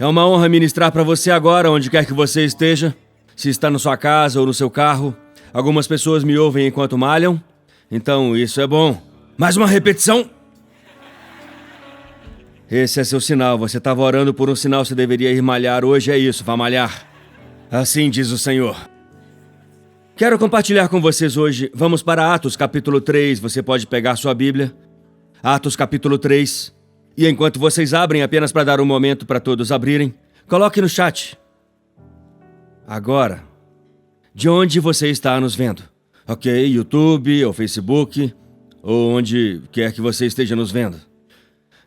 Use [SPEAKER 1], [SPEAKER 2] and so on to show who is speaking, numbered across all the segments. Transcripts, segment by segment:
[SPEAKER 1] É uma honra ministrar para você agora, onde quer que você esteja. Se está na sua casa ou no seu carro. Algumas pessoas me ouvem enquanto malham, então isso é bom. Mais uma repetição. Esse é seu sinal. Você estava orando por um sinal, você deveria ir malhar. Hoje é isso, vá malhar. Assim diz o Senhor. Quero compartilhar com vocês hoje. Vamos para Atos capítulo 3. Você pode pegar sua Bíblia. Atos capítulo 3. E enquanto vocês abrem, apenas para dar um momento para todos abrirem, coloque no chat. Agora, de onde você está nos vendo? Ok, YouTube ou Facebook, ou onde quer que você esteja nos vendo.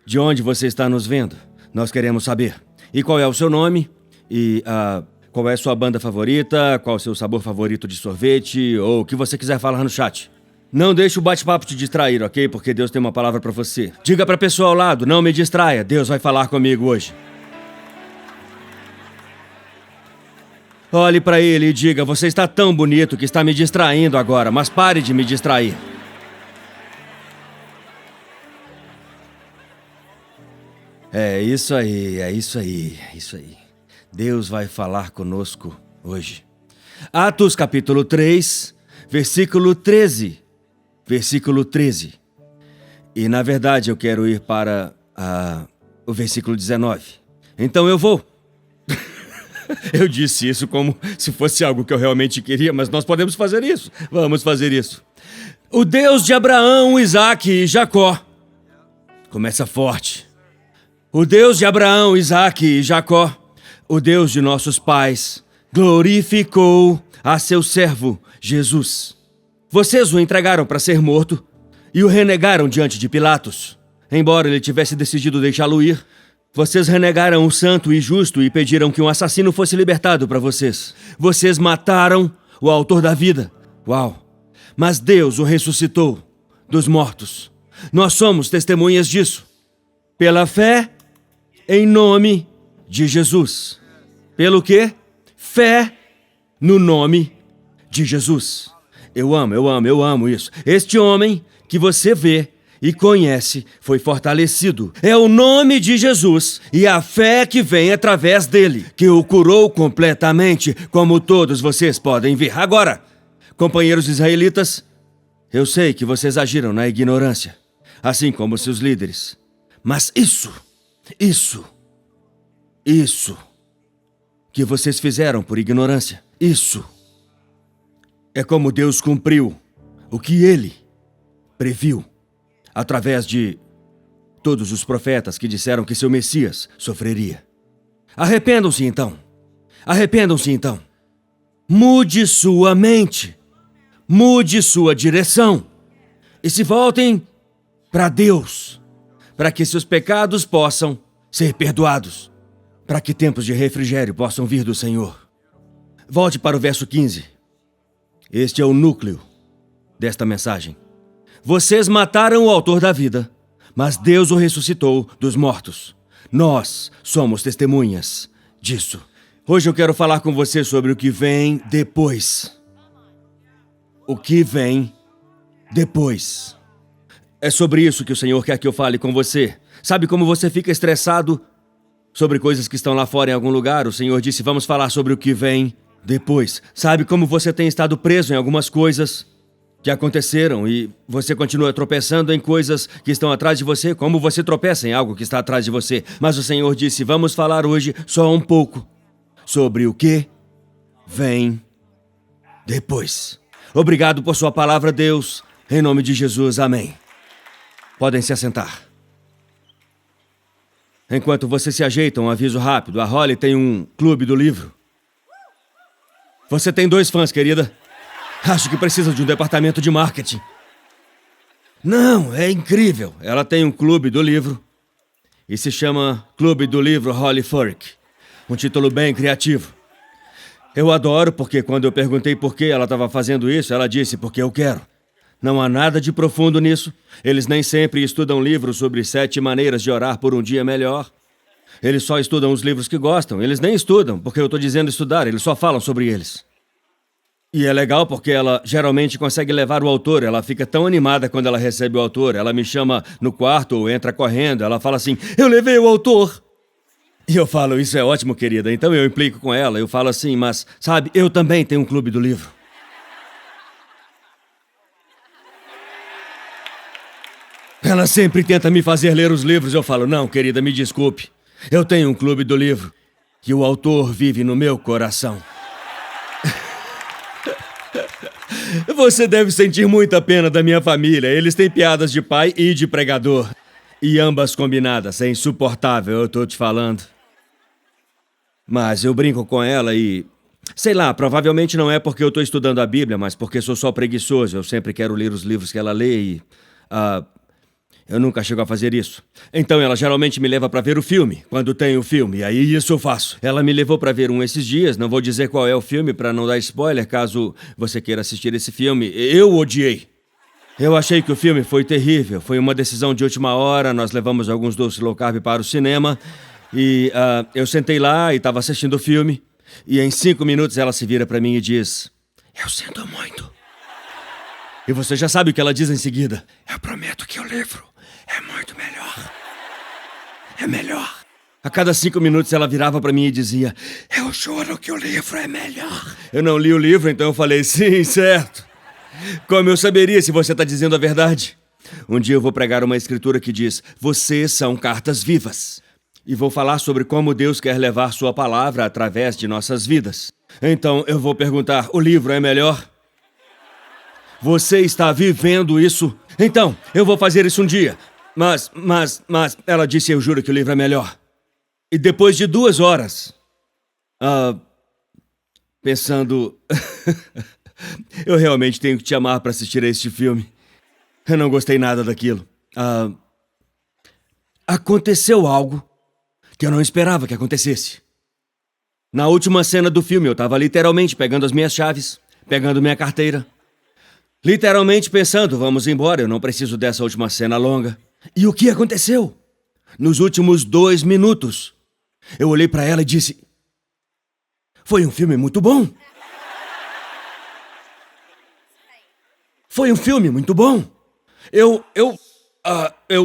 [SPEAKER 1] De onde você está nos vendo? Nós queremos saber. E qual é o seu nome? E qual é a sua banda favorita? Qual é o seu sabor favorito de sorvete? Ou o que você quiser falar no chat. Não deixe o bate-papo te distrair, ok? Porque Deus tem uma palavra para você. Diga para a pessoa ao lado, não me distraia. Deus vai falar comigo hoje. Olhe para ele e diga, você está tão bonito que está me distraindo agora, mas pare de me distrair. É isso aí, é isso aí, é isso aí. Deus vai falar conosco hoje. Atos capítulo 3, versículo 13. Versículo 13. E na verdade eu quero ir para o versículo 19. Então eu vou. Eu disse isso como se fosse algo que eu realmente queria, mas nós podemos fazer isso. Vamos fazer isso. O Deus de Abraão, Isaque e Jacó. Começa forte. O Deus de Abraão, Isaque e Jacó, o Deus de nossos pais, glorificou a seu servo Jesus. Vocês o entregaram para ser morto e o renegaram diante de Pilatos. Embora ele tivesse decidido deixá-lo ir, vocês renegaram o santo e justo e pediram que um assassino fosse libertado para vocês. Vocês mataram o autor da vida. Uau! Mas Deus o ressuscitou dos mortos. Nós somos testemunhas disso. Pela fé, em nome de Jesus. Pelo quê? Fé no nome de Jesus. Eu amo isso. Este homem que você vê e conhece foi fortalecido. É o nome de Jesus e a fé que vem através dele, que o curou completamente, como todos vocês podem ver. Agora, companheiros israelitas, eu sei que vocês agiram na ignorância, assim como seus líderes. Mas isso que vocês fizeram por ignorância, isso é como Deus cumpriu o que ele previu através de todos os profetas que disseram que seu Messias sofreria. Arrependam-se então. Arrependam-se então. Mude sua mente. Mude sua direção. E se voltem para Deus, para que seus pecados possam ser perdoados, para que tempos de refrigério possam vir do Senhor. Volte para o verso 15. Este é o núcleo desta mensagem. Vocês mataram o autor da vida, mas Deus o ressuscitou dos mortos. Nós somos testemunhas disso. Hoje eu quero falar com você sobre o que vem depois. O que vem depois. É sobre isso que o Senhor quer que eu fale com você. Sabe como você fica estressado sobre coisas que estão lá fora em algum lugar? O Senhor disse, vamos falar sobre o que vem depois. Sabe como você tem estado preso em algumas coisas que aconteceram e você continua tropeçando em coisas que estão atrás de você, como você tropeça em algo que está atrás de você. Mas o Senhor disse, vamos falar hoje só um pouco sobre o que vem depois. Obrigado por sua palavra, Deus. Em nome de Jesus, amém. Podem se assentar. Enquanto vocês se ajeitam, um aviso rápido. A Holly tem um clube do livro. Você tem 2 fãs, querida. Acho que precisa de um departamento de marketing. Não, é incrível. Ela tem um clube do livro. E se chama Clube do Livro Holly Furk. Um título bem criativo. Eu adoro porque quando eu perguntei por que ela estava fazendo isso, ela disse, porque eu quero. Não há nada de profundo nisso. Eles nem sempre estudam livros sobre 7 maneiras de orar por um dia melhor. Eles só estudam os livros que gostam. Eles nem estudam, porque eu estou dizendo estudar. Eles só falam sobre eles. E é legal porque ela geralmente consegue levar o autor. Ela fica tão animada quando ela recebe o autor. Ela me chama no quarto ou entra correndo. Ela fala assim, eu levei o autor. E eu falo, isso é ótimo, querida. Então eu implico com ela, eu falo assim, mas, sabe, eu também tenho um clube do livro. Ela sempre tenta me fazer ler os livros. Eu falo, não, querida, me desculpe. Eu tenho um clube do livro e o autor vive no meu coração. Você deve sentir muita pena da minha família. Eles têm piadas de pai e de pregador. E ambas combinadas. É insuportável, eu tô te falando. Mas eu brinco com ela e... sei lá, provavelmente não é porque eu tô estudando a Bíblia, mas porque sou só preguiçoso. Eu sempre quero ler os livros que ela lê e... eu nunca chego a fazer isso. Então ela geralmente me leva pra ver o filme, quando tem o filme, e aí isso eu faço. Ela me levou pra ver um esses dias, não vou dizer qual é o filme pra não dar spoiler, caso você queira assistir esse filme. Eu odiei. Eu achei que o filme foi terrível, foi uma decisão de última hora, nós levamos alguns doces low carb para o cinema, e eu sentei lá e estava assistindo o filme, e em 5 minutos ela se vira pra mim e diz, eu sinto muito. E você já sabe o que ela diz em seguida. Eu prometo que o livro é muito melhor. É melhor. A cada 5 minutos ela virava pra mim e dizia, eu juro que o livro é melhor. Eu não li o livro, então eu falei, sim, certo. Como eu saberia se você tá dizendo a verdade? Um dia eu vou pregar uma escritura que diz, vocês são cartas vivas. E vou falar sobre como Deus quer levar sua palavra através de nossas vidas. Então eu vou perguntar, o livro é melhor? Você está vivendo isso? Então, eu vou fazer isso um dia. Mas, ela disse, eu juro que o livro é melhor. E depois de 2 horas, pensando, eu realmente tenho que te amar para assistir a este filme. Eu não gostei nada daquilo. Aconteceu algo que eu não esperava que acontecesse. Na última cena do filme, eu estava literalmente pegando as minhas chaves, pegando minha carteira. Literalmente pensando, vamos embora, eu não preciso dessa última cena longa. E o que aconteceu? Nos últimos 2 minutos, eu olhei pra ela e disse, foi um filme muito bom. Foi um filme muito bom. Eu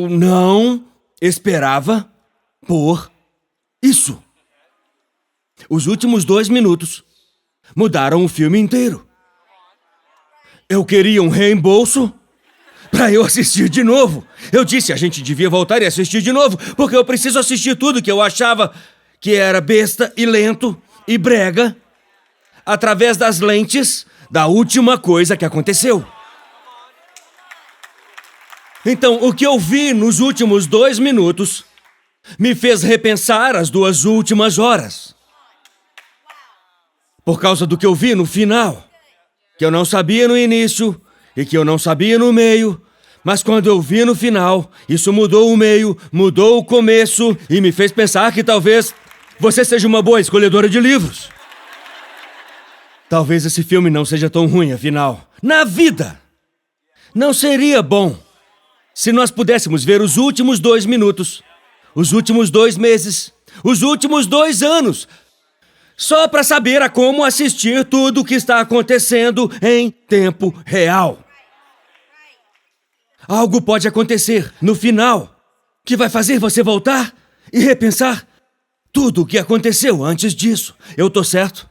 [SPEAKER 1] não esperava por isso. Os últimos 2 minutos mudaram o filme inteiro. Eu queria um reembolso pra eu assistir de novo. Eu disse, a gente devia voltar e assistir de novo, porque eu preciso assistir tudo que eu achava que era besta e lento e brega, através das lentes da última coisa que aconteceu. Então, o que eu vi nos últimos 2 minutos me fez repensar as 2 últimas horas. Por causa do que eu vi no final. Que eu não sabia no início e que eu não sabia no meio, mas quando eu vi no final, isso mudou o meio, mudou o começo e me fez pensar que talvez você seja uma boa escolhedora de livros. Talvez esse filme não seja tão ruim, afinal. Na vida! Não seria bom se nós pudéssemos ver os últimos 2 minutos, os últimos 2 meses, os últimos 2 anos, só para saber a como assistir tudo o que está acontecendo em tempo real. Algo pode acontecer no final que vai fazer você voltar e repensar tudo o que aconteceu antes disso. Eu tô certo?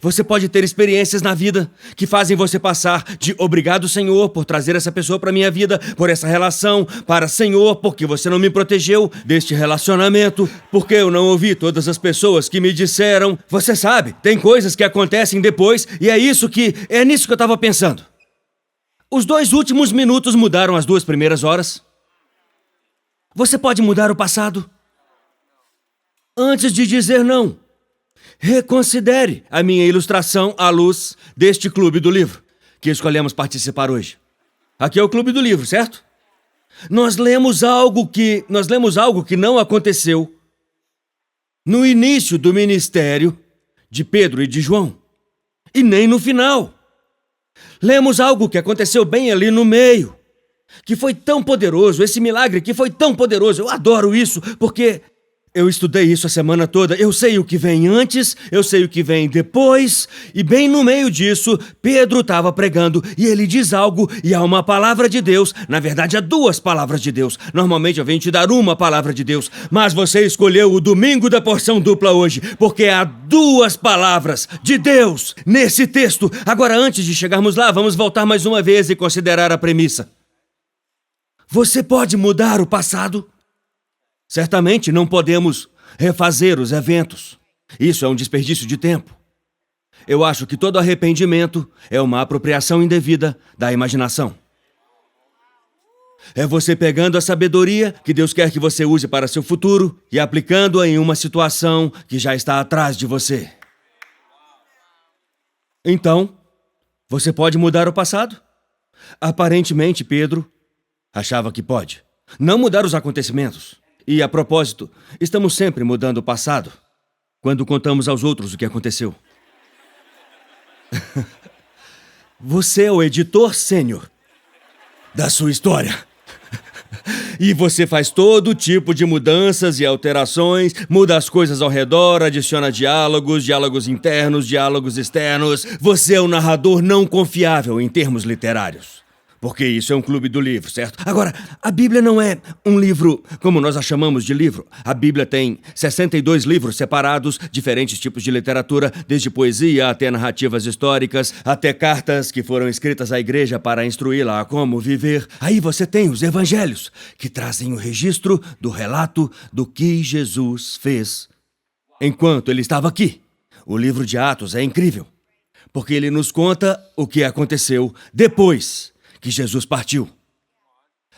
[SPEAKER 1] Você pode ter experiências na vida que fazem você passar de obrigado, Senhor, por trazer essa pessoa para minha vida, por essa relação, para Senhor, porque você não me protegeu deste relacionamento, porque eu não ouvi todas as pessoas que me disseram. Você sabe, tem coisas que acontecem depois e é nisso que eu estava pensando. Os 2 últimos minutos mudaram as 2 primeiras horas. Você pode mudar o passado antes de dizer não. Reconsidere a minha ilustração à luz deste clube do livro que escolhemos participar hoje. Aqui é o clube do livro, certo? Nós lemos algo que não aconteceu no início do ministério de Pedro e de João, e nem no final. Lemos algo que aconteceu bem ali no meio, que foi tão poderoso, esse milagre que foi tão poderoso. Eu adoro isso, porque Eu estudei isso a semana toda. Eu sei o que vem antes, eu sei o que vem depois. E bem no meio disso, Pedro estava pregando e ele diz algo e há uma palavra de Deus. Na verdade, há duas palavras de Deus. Normalmente eu venho te dar uma palavra de Deus. Mas você escolheu o domingo da porção dupla hoje, porque há duas palavras de Deus nesse texto. Agora, antes de chegarmos lá, vamos voltar mais uma vez e considerar a premissa. Você pode mudar o passado? Certamente não podemos refazer os eventos. Isso é um desperdício de tempo. Eu acho que todo arrependimento é uma apropriação indevida da imaginação. É você pegando a sabedoria que Deus quer que você use para seu futuro e aplicando-a em uma situação que já está atrás de você. Então, você pode mudar o passado? Aparentemente, Pedro achava que pode. Não mudar os acontecimentos. E, a propósito, estamos sempre mudando o passado quando contamos aos outros o que aconteceu. Você é o editor sênior da sua história. E você faz todo tipo de mudanças e alterações, muda as coisas ao redor, adiciona diálogos internos, diálogos externos. Você é um narrador não confiável em termos literários. Porque isso é um clube do livro, certo? Agora, a Bíblia não é um livro como nós a chamamos de livro. A Bíblia tem 62 livros separados, diferentes tipos de literatura, desde poesia até narrativas históricas, até cartas que foram escritas à igreja para instruí-la a como viver. Aí você tem os evangelhos, que trazem o registro do relato do que Jesus fez enquanto ele estava aqui. O livro de Atos é incrível, porque ele nos conta o que aconteceu depois que Jesus partiu.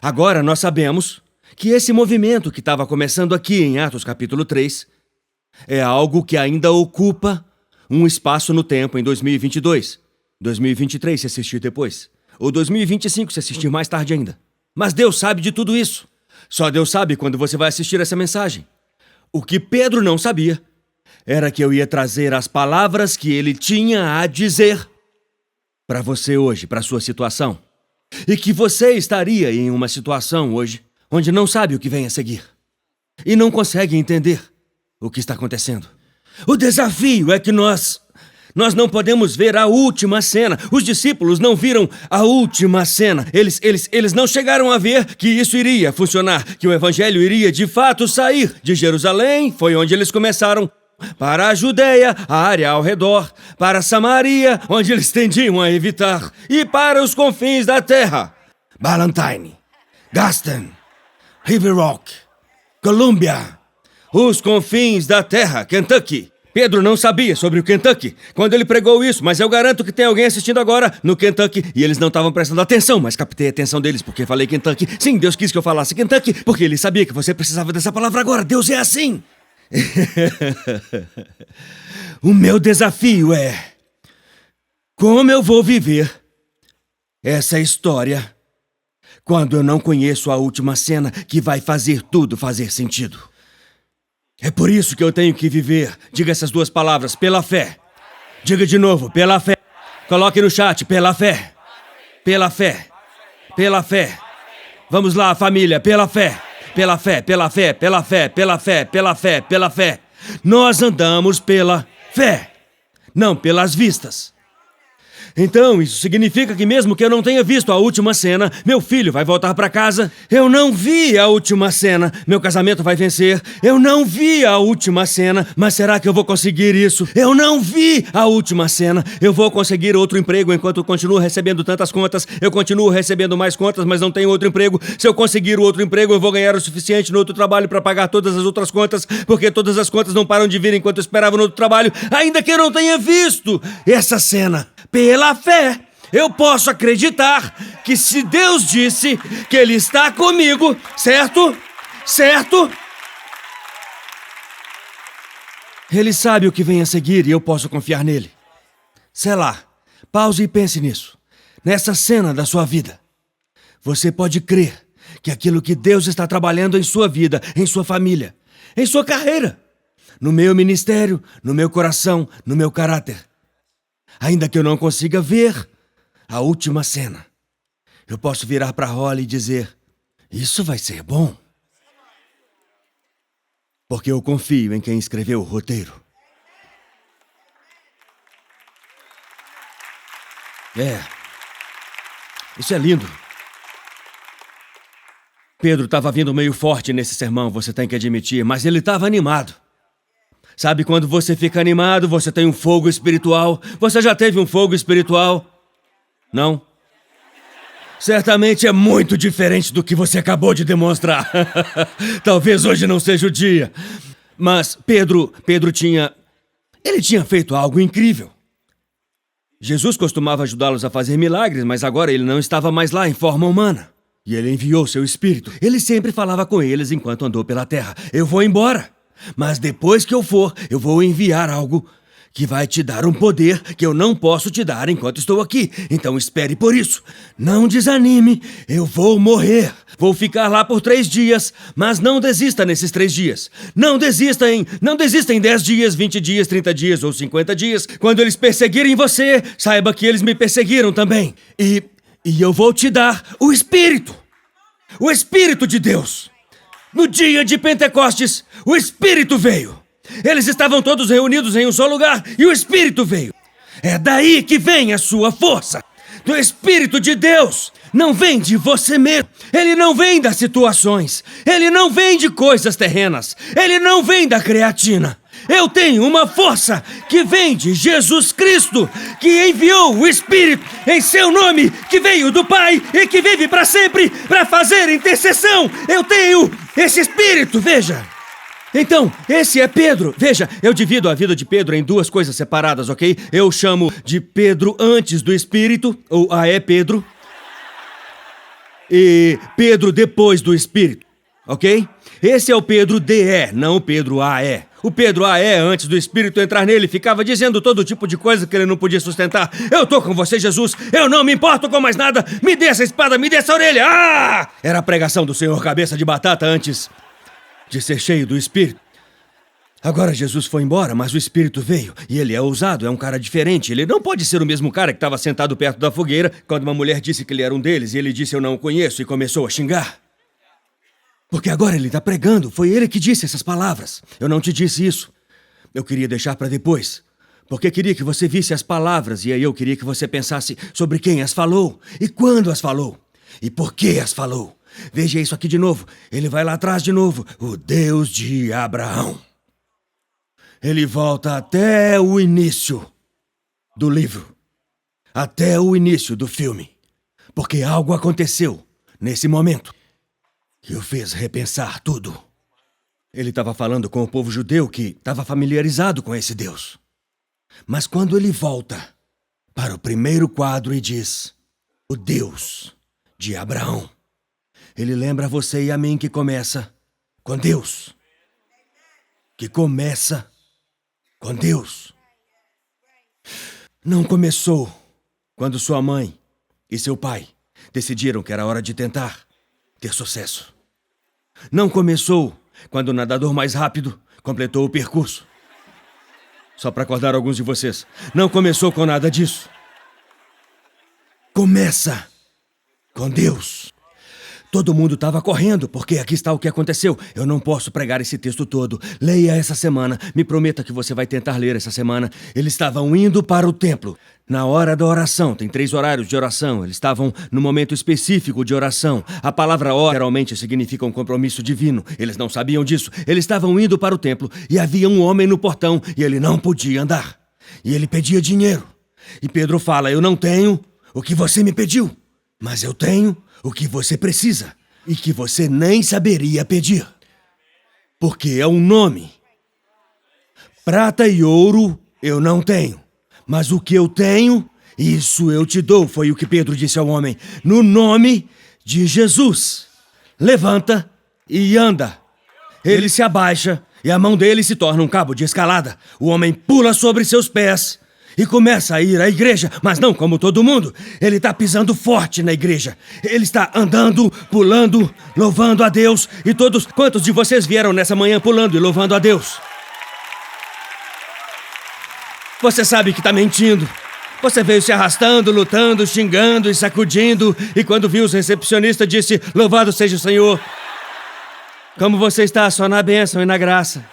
[SPEAKER 1] Agora nós sabemos que esse movimento que estava começando aqui em Atos capítulo 3 é algo que ainda ocupa um espaço no tempo em 2022. 2023 se assistir depois. Ou 2025 se assistir mais tarde ainda. Mas Deus sabe de tudo isso. Só Deus sabe quando você vai assistir essa mensagem. O que Pedro não sabia era que eu ia trazer as palavras que ele tinha a dizer para você hoje, para a sua situação. E que você estaria em uma situação hoje onde não sabe o que vem a seguir. E não consegue entender o que está acontecendo. O desafio é que nós não podemos ver a última cena. Os discípulos não viram a última cena. Eles não chegaram a ver que isso iria funcionar, que o evangelho iria de fato sair de Jerusalém, foi onde eles começaram, para a Judeia, a área ao redor, para Samaria, onde eles tendiam a evitar, e para os confins da terra. Ballantyne, Gaston, River Rock, Columbia, os confins da terra, Kentucky. Pedro não sabia sobre o Kentucky quando ele pregou isso, mas eu garanto que tem alguém assistindo agora no Kentucky e eles não estavam prestando atenção, mas captei a atenção deles porque falei Kentucky. Sim, Deus quis que eu falasse Kentucky porque ele sabia que você precisava dessa palavra agora. Deus é assim. O meu desafio é como eu vou viver essa história quando eu não conheço a última cena que vai fazer tudo fazer sentido. É por isso que eu tenho que viver. Diga essas duas palavras, pela fé. Diga de novo, pela fé. Coloque no chat, pela fé. Pela fé. Pela fé. Vamos lá, família, pela fé. Pela fé, pela fé, pela fé, pela fé, pela fé, pela fé. Nós andamos pela fé, não pelas vistas. Então, isso significa que mesmo que eu não tenha visto a última cena, meu filho vai voltar para casa. Eu não vi a última cena. Meu casamento vai vencer. Eu não vi a última cena. Mas será que eu vou conseguir isso? Eu não vi a última cena. Eu vou conseguir outro emprego enquanto eu continuo recebendo tantas contas. Eu continuo recebendo mais contas, mas não tenho outro emprego. Se eu conseguir o outro emprego, eu vou ganhar o suficiente no outro trabalho para pagar todas as outras contas, porque todas as contas não param de vir enquanto eu esperava no outro trabalho, ainda que eu não tenha visto essa cena. Pela fé, eu posso acreditar que se Deus disse que Ele está comigo, certo? Certo? Ele sabe o que vem a seguir e eu posso confiar nele. Sei lá, pause e pense nisso. Nessa cena da sua vida. Você pode crer que aquilo que Deus está trabalhando em sua vida, em sua família, em sua carreira, no meu ministério, no meu coração, no meu caráter. Ainda que eu não consiga ver a última cena, eu posso virar para Holly e dizer, isso vai ser bom. porque eu confio em quem escreveu o roteiro. Isso é lindo. Pedro estava vindo meio forte nesse sermão, você tem que admitir, mas ele estava animado. Sabe quando você fica animado, você tem um fogo espiritual? Você já teve um fogo espiritual? Não? Certamente é muito diferente do que você acabou de demonstrar. Talvez hoje não seja o dia. Mas Pedro tinha feito algo incrível. Jesus costumava ajudá-los a fazer milagres, mas agora ele não estava mais lá em forma humana. E ele enviou seu espírito. Ele sempre falava com eles enquanto andou pela terra. Eu vou embora, mas depois que eu for, eu vou enviar algo que vai te dar um poder que eu não posso te dar enquanto estou aqui. Então espere por isso. Não desanime, eu vou morrer. Vou ficar lá por 3 dias, mas não desista nesses 3 dias. Não desista em 10 dias, 20 dias, 30 dias ou 50 dias. Quando eles perseguirem você, saiba que eles me perseguiram também. E eu vou te dar o Espírito. O Espírito de Deus. No dia de Pentecostes, o Espírito veio. Eles estavam todos reunidos em um só lugar e o Espírito veio. É daí que vem a sua força. Do Espírito de Deus. Não vem de você mesmo. Ele não vem das situações. Ele não vem de coisas terrenas. Ele não vem da creatina. Eu tenho uma força que vem de Jesus Cristo, que enviou o Espírito em seu nome, que veio do Pai e que vive para sempre para fazer intercessão. Eu tenho esse Espírito, veja. Então, esse é Pedro. Veja, eu divido a vida de Pedro em 2 coisas separadas, ok? Eu chamo de Pedro antes do Espírito, ou Pedro, e Pedro depois do Espírito, ok? Esse é o Pedro DE, não o Pedro AE. O Pedro AE, antes do Espírito entrar nele, ficava dizendo todo tipo de coisa que ele não podia sustentar. Eu tô com você, Jesus. Eu não me importo com mais nada. Me dê essa espada, me dê essa orelha. Ah! Era a pregação do Senhor Cabeça de Batata antes de ser cheio do Espírito. Agora Jesus foi embora, mas o Espírito veio. E ele é ousado, é um cara diferente. Ele não pode ser o mesmo cara que estava sentado perto da fogueira quando uma mulher disse que ele era um deles. E ele disse, eu não o conheço, e começou a xingar. Porque agora ele está pregando. Foi ele que disse essas palavras. Eu não te disse isso. Eu queria deixar para depois. Porque queria que você visse as palavras. E aí eu queria que você pensasse sobre quem as falou. E quando as falou. E por que as falou. Veja isso aqui de novo. Ele vai lá atrás de novo. O Deus de Abraão. Ele volta até o início do livro. Até o início do filme. Porque algo aconteceu nesse momento que o fez repensar tudo. Ele estava falando com o povo judeu que estava familiarizado com esse Deus. Mas quando ele volta para o primeiro quadro e diz, o Deus de Abraão, ele lembra a você e a mim que começa com Deus. Que começa com Deus. Não começou quando sua mãe e seu pai decidiram que era hora de tentar ter sucesso. Não começou quando o nadador mais rápido completou o percurso. Só para acordar alguns de vocês. Não começou com nada disso. Começa com Deus. Todo mundo estava correndo, porque aqui está o que aconteceu. Eu não posso pregar esse texto todo. Leia essa semana. Me prometa que você vai tentar ler essa semana. Eles estavam indo para o templo. Na hora da oração, tem 3 horários de oração. Eles estavam no momento específico de oração. A palavra hora geralmente significa um compromisso divino. Eles não sabiam disso. Eles estavam indo para o templo e havia um homem no portão e ele não podia andar. E ele pedia dinheiro. E Pedro fala, eu não tenho o que você me pediu, mas eu tenho o que você precisa e que você nem saberia pedir. Porque é um nome. Prata e ouro eu não tenho, mas o que eu tenho, isso eu te dou, foi o que Pedro disse ao homem. No nome de Jesus. Levanta e anda. Ele se abaixa e a mão dele se torna um cabo de escalada. O homem pula sobre seus pés e começa a ir à igreja, mas não como todo mundo. Ele está pisando forte na igreja. Ele está andando, pulando, louvando a Deus. E todos, quantos de vocês vieram nessa manhã pulando e louvando a Deus? Você sabe que está mentindo. Você veio se arrastando, lutando, xingando e sacudindo. E quando viu os recepcionistas disse, louvado seja o Senhor. Como você está? Só na bênção e na graça.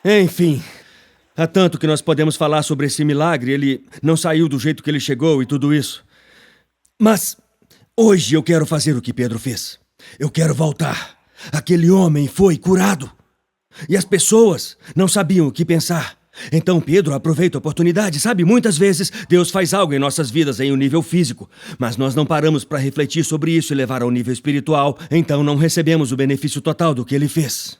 [SPEAKER 1] Enfim, há tanto que nós podemos falar sobre esse milagre. Ele não saiu do jeito que ele chegou e tudo isso. Mas hoje eu quero fazer o que Pedro fez. Eu quero voltar. Aquele homem foi curado. E as pessoas não sabiam o que pensar. Então Pedro aproveita a oportunidade. Sabe, muitas vezes Deus faz algo em nossas vidas em um nível físico, mas nós não paramos para refletir sobre isso e levar ao nível espiritual. Então não recebemos o benefício total do que ele fez.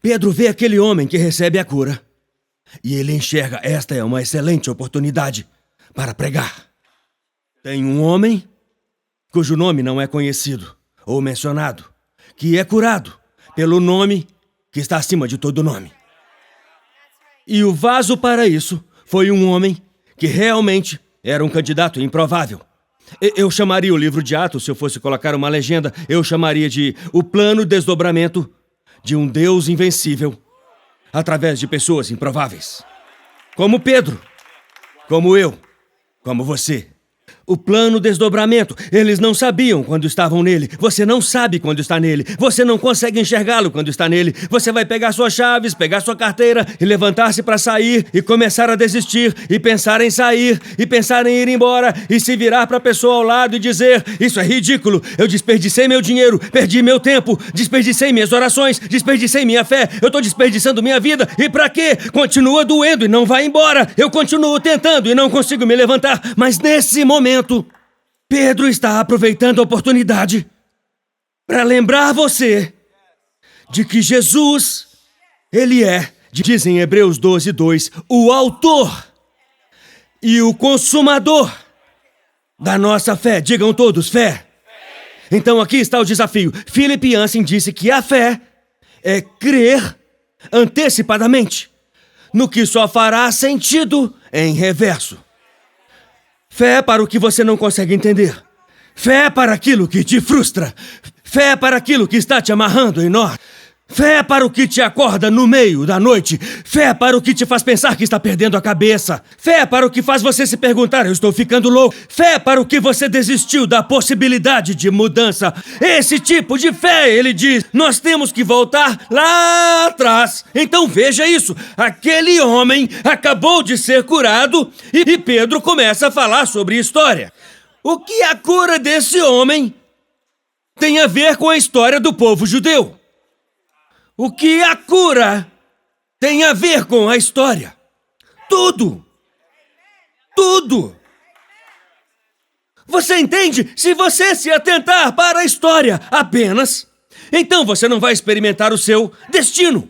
[SPEAKER 1] Pedro vê aquele homem que recebe a cura e ele enxerga: esta é uma excelente oportunidade para pregar. Tem um homem cujo nome não é conhecido ou mencionado, que é curado pelo nome que está acima de todo nome. E o vaso para isso foi um homem que realmente era um candidato improvável. Eu chamaria o livro de Atos, se eu fosse colocar uma legenda, eu chamaria de O Plano Desdobramento de um Deus Invencível através de pessoas improváveis. Como Pedro, como eu, como você. O plano desdobramento. Eles não sabiam quando estavam nele. Você não sabe quando está nele. Você não consegue enxergá-lo quando está nele. Você vai pegar suas chaves, pegar sua carteira e levantar-se para sair e começar a desistir e pensar em sair e pensar em ir embora e se virar para a pessoa ao lado e dizer: isso é ridículo. Eu desperdicei meu dinheiro, perdi meu tempo, desperdicei minhas orações, desperdicei minha fé. Eu estou desperdiçando minha vida. E para quê? Continua doendo e não vai embora. Eu continuo tentando e não consigo me levantar. Mas nesse momento, Pedro está aproveitando a oportunidade para lembrar você de que Jesus, ele é, diz em Hebreus 12:2, o autor e o consumador da nossa fé. Digam todos, fé. Então aqui está o desafio. Philip Yancey disse que a fé é crer antecipadamente no que só fará sentido em reverso. Fé para o que você não consegue entender. Fé para aquilo que te frustra. Fé para aquilo que está te amarrando em nó. Fé para o que te acorda no meio da noite. Fé para o que te faz pensar que está perdendo a cabeça. Fé para o que faz você se perguntar: eu estou ficando louco. Fé para o que você desistiu da possibilidade de mudança. Esse tipo de fé, ele diz, nós temos que voltar lá atrás. Então veja isso. Aquele homem acabou de ser curado e Pedro começa a falar sobre história. O que a cura desse homem tem a ver com a história do povo judeu? O que a cura tem a ver com a história? Tudo! Tudo! Você entende? Se você se atentar para a história apenas, então você não vai experimentar o seu destino.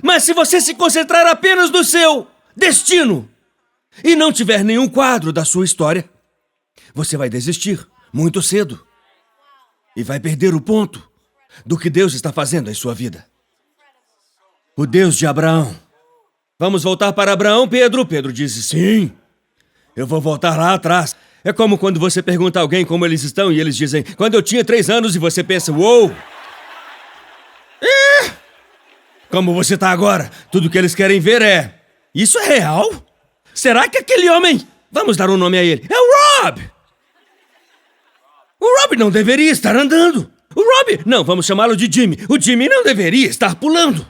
[SPEAKER 1] Mas se você se concentrar apenas no seu destino e não tiver nenhum quadro da sua história, você vai desistir muito cedo e vai perder o ponto do que Deus está fazendo em sua vida. O Deus de Abraão. Vamos voltar para Abraão, Pedro? Pedro disse: sim, eu vou voltar lá atrás. É como quando você pergunta a alguém como eles estão e eles dizem: quando eu tinha 3 anos, e você pensa: uou! Como você está agora? Tudo que eles querem ver é: isso é real? Será que aquele homem... Vamos dar um nome a ele. É o Rob! O Rob não deveria estar andando. O Rob... Não, vamos chamá-lo de Jimmy. O Jimmy não deveria estar pulando.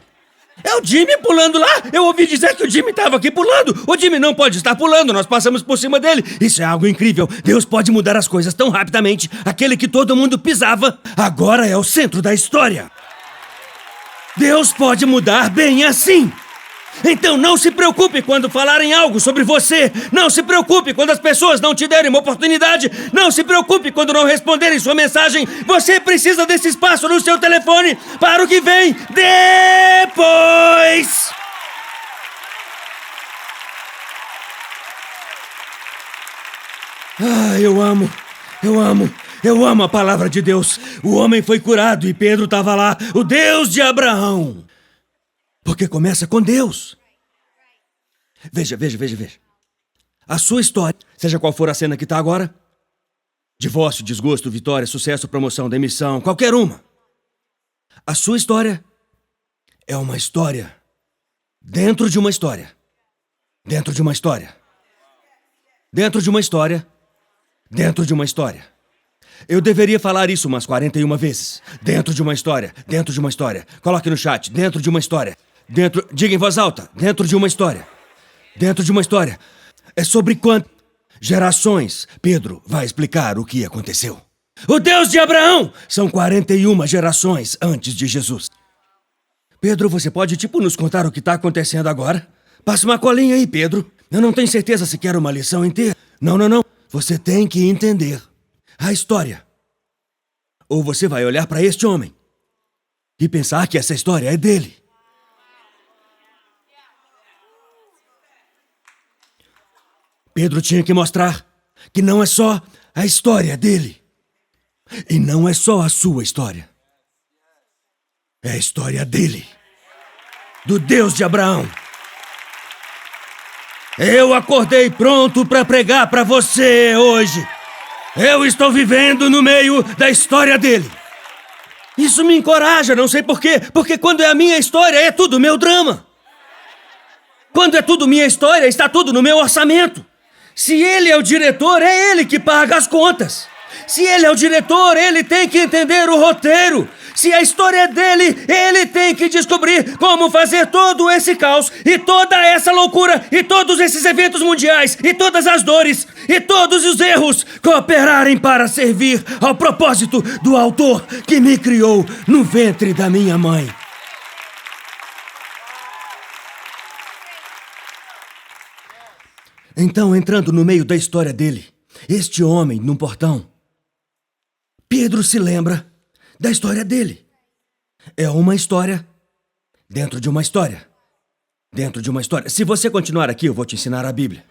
[SPEAKER 1] É o Jimmy pulando lá. Eu ouvi dizer que o Jimmy estava aqui pulando. O Jimmy não pode estar pulando. Nós passamos por cima dele. Isso é algo incrível. Deus pode mudar as coisas tão rapidamente. Aquele que todo mundo pisava, agora é o centro da história. Deus pode mudar bem assim. Então não se preocupe quando falarem algo sobre você. Não se preocupe quando as pessoas não te derem uma oportunidade. Não se preocupe quando não responderem sua mensagem. Você precisa desse espaço no seu telefone para o que vem depois. Eu amo a palavra de Deus. O homem foi curado e Pedro estava lá. O Deus de Abraão. Porque começa com Deus. Veja. A sua história, seja qual for a cena que está agora, divórcio, desgosto, vitória, sucesso, promoção, demissão, qualquer uma. A sua história é uma história dentro de uma história. Dentro de uma história. Dentro de uma história. Dentro de uma história. Eu deveria falar isso umas 41 vezes. Dentro de uma história, dentro de uma história. Coloque no chat, dentro de uma história. Diga em voz alta, dentro de uma história. Dentro de uma história. É sobre quantas gerações Pedro vai explicar o que aconteceu. O Deus de Abraão são 41 gerações antes de Jesus. Pedro, você pode, nos contar o que está acontecendo agora? Passa uma colinha aí, Pedro. Eu não tenho certeza se quero uma lição inteira. Não. Você tem que entender a história. Ou você vai olhar para este homem e pensar que essa história é dele. Pedro tinha que mostrar que não é só a história dele. E não é só a sua história. É a história dele. Do Deus de Abraão. Eu acordei pronto para pregar para você hoje. Eu estou vivendo no meio da história dele. Isso me encoraja, não sei por quê. Porque quando é a minha história, é tudo meu drama. Quando é tudo minha história, está tudo no meu orçamento. Se ele é o diretor, é ele que paga as contas. Se ele é o diretor, ele tem que entender o roteiro. Se a história é dele, ele tem que descobrir como fazer todo esse caos e toda essa loucura e todos esses eventos mundiais e todas as dores e todos os erros cooperarem para servir ao propósito do autor que me criou no ventre da minha mãe. Então, entrando no meio da história dele, este homem num portão, Pedro se lembra da história dele. É uma história dentro de uma história. Dentro de uma história. Se você continuar aqui, eu vou te ensinar a Bíblia.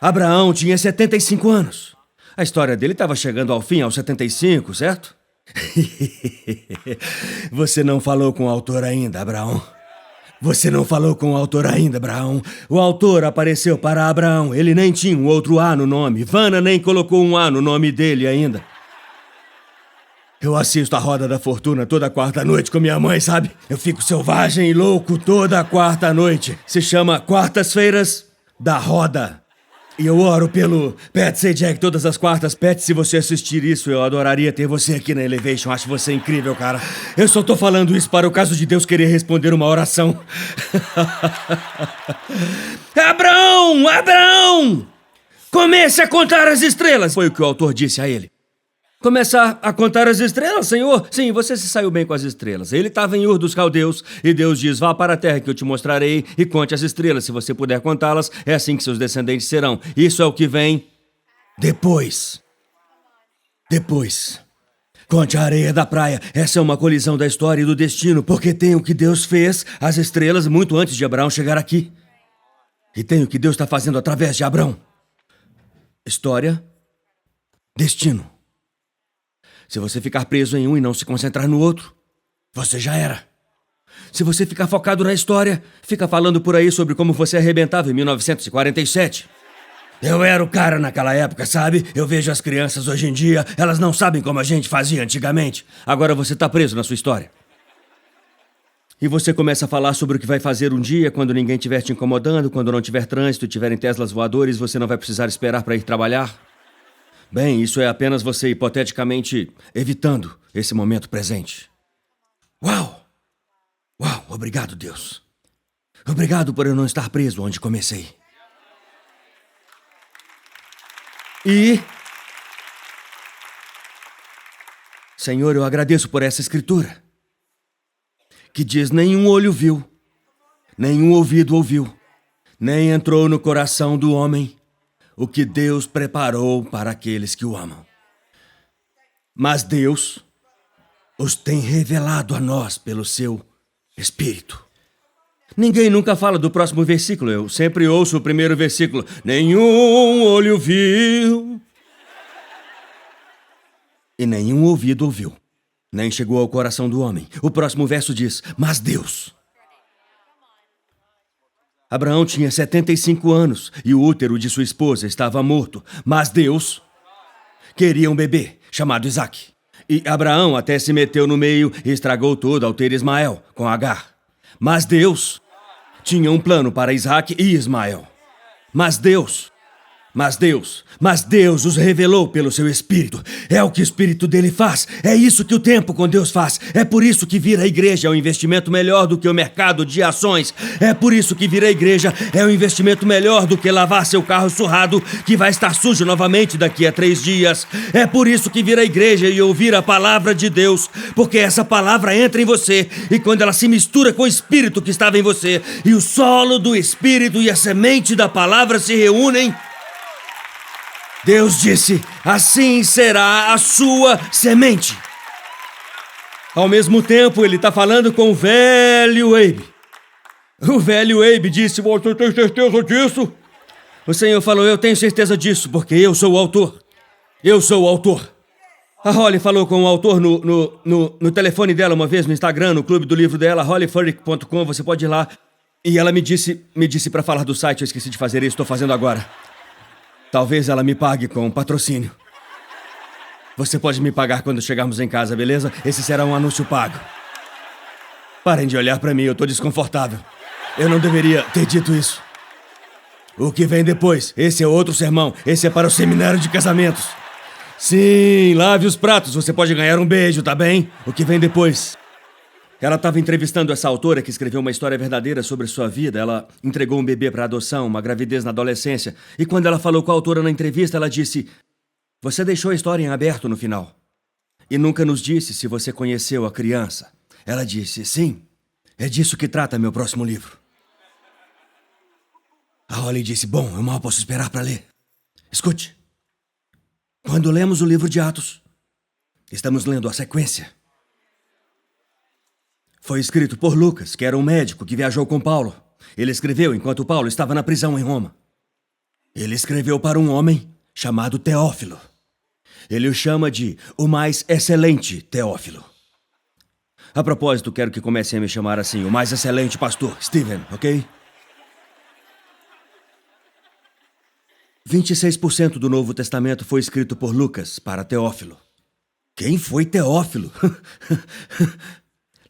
[SPEAKER 1] Abraão tinha 75 anos. A história dele estava chegando ao fim aos 75, certo? Você não falou com o autor ainda, Abraão. Você não falou com o autor ainda, Abraão. O autor apareceu para Abraão. Ele nem tinha um outro A no nome. Vana nem colocou um A no nome dele ainda. Eu assisto a Roda da Fortuna toda quarta-noite com minha mãe, sabe? Eu fico selvagem e louco toda quarta-noite. Se chama Quartas-feiras da Roda. E eu oro pelo Pat Sajak todas as quartas. Pat, se você assistir isso, eu adoraria ter você aqui na Elevation. Acho você incrível, cara. Eu só tô falando isso para o caso de Deus querer responder uma oração. Abraão! Abraão! Comece a contar as estrelas! Foi o que o autor disse a ele. Começar a contar as estrelas, Senhor? Sim, você se saiu bem com as estrelas. Ele estava em Ur dos Caldeus e Deus diz, vá para a terra que eu te mostrarei e conte as estrelas. Se você puder contá-las, é assim que seus descendentes serão. Isso é o que vem depois. Depois. Conte a areia da praia. Essa é uma colisão da história e do destino, porque tem o que Deus fez, as estrelas, muito antes de Abraão chegar aqui. E tem o que Deus está fazendo através de Abraão. História, destino. Se você ficar preso em um e não se concentrar no outro, você já era. Se você ficar focado na história, fica falando por aí sobre como você arrebentava em 1947. Eu era o cara naquela época, sabe? Eu vejo as crianças hoje em dia, elas não sabem como a gente fazia antigamente. Agora você tá preso na sua história. E você começa a falar sobre o que vai fazer um dia quando ninguém estiver te incomodando, quando não tiver trânsito, tiverem Teslas voadores, você não vai precisar esperar para ir trabalhar. Bem, isso é apenas você hipoteticamente evitando esse momento presente. Uau! Uau, obrigado, Deus. Obrigado por eu não estar preso onde comecei. E... Senhor, eu agradeço por essa escritura. Que diz, nenhum olho viu, nenhum ouvido ouviu, nem entrou no coração do homem o que Deus preparou para aqueles que o amam. Mas Deus os tem revelado a nós pelo seu Espírito. Ninguém nunca fala do próximo versículo. Eu sempre ouço o primeiro versículo. Nenhum olho viu. E nenhum ouvido ouviu. Nem chegou ao coração do homem. O próximo verso diz, mas Deus... Abraão tinha 75 anos e o útero de sua esposa estava morto. Mas Deus queria um bebê chamado Isaac. E Abraão até se meteu no meio e estragou tudo ao ter Ismael com Agar. Mas Deus tinha um plano para Isaac e Ismael. Mas Deus Mas Deus os revelou pelo seu Espírito. É o que o Espírito dele faz. É isso que o tempo com Deus faz. É por isso que vir à igreja é um investimento melhor do que o mercado de ações. É por isso que vir à igreja é um investimento melhor do que lavar seu carro surrado, que vai estar sujo novamente daqui a 3 dias. É por isso que vir à igreja e ouvir a palavra de Deus, porque essa palavra entra em você, e quando ela se mistura com o Espírito que estava em você, e o solo do Espírito e a semente da palavra se reúnem, Deus disse: assim será a sua semente. Ao mesmo tempo, ele está falando com o velho Abe. O velho Abe disse: você tem certeza disso? O Senhor falou: eu tenho certeza disso, porque eu sou o autor. Eu sou o autor. A Holly falou com o autor no telefone dela uma vez, no Instagram, no clube do livro dela, hollyfurrick.com, você pode ir lá. E ela me disse para falar do site, eu esqueci de fazer isso, estou fazendo agora. Talvez ela me pague com um patrocínio. Você pode me pagar quando chegarmos em casa, beleza? Esse será um anúncio pago. Parem de olhar pra mim, eu tô desconfortável. Eu não deveria ter dito isso. O que vem depois? Esse é outro sermão. Esse é para o seminário de casamentos. Sim, lave os pratos, você pode ganhar um beijo, tá bem? O que vem depois? Ela estava entrevistando essa autora que escreveu uma história verdadeira sobre sua vida. Ela entregou um bebê para adoção, uma gravidez na adolescência. E quando ela falou com a autora na entrevista, ela disse: você deixou a história em aberto no final. E nunca nos disse se você conheceu a criança. Ela disse: sim, é disso que trata meu próximo livro. A Holly disse: bom, eu mal posso esperar para ler. Escute. Quando lemos o livro de Atos, estamos lendo a sequência. Foi escrito por Lucas, que era um médico que viajou com Paulo. Ele escreveu enquanto Paulo estava na prisão em Roma. Ele escreveu para um homem chamado Teófilo. Ele o chama de o mais excelente Teófilo. A propósito, quero que comecem a me chamar assim, o mais excelente pastor, Stephen, ok? 26% do Novo Testamento foi escrito por Lucas para Teófilo. Quem foi Teófilo?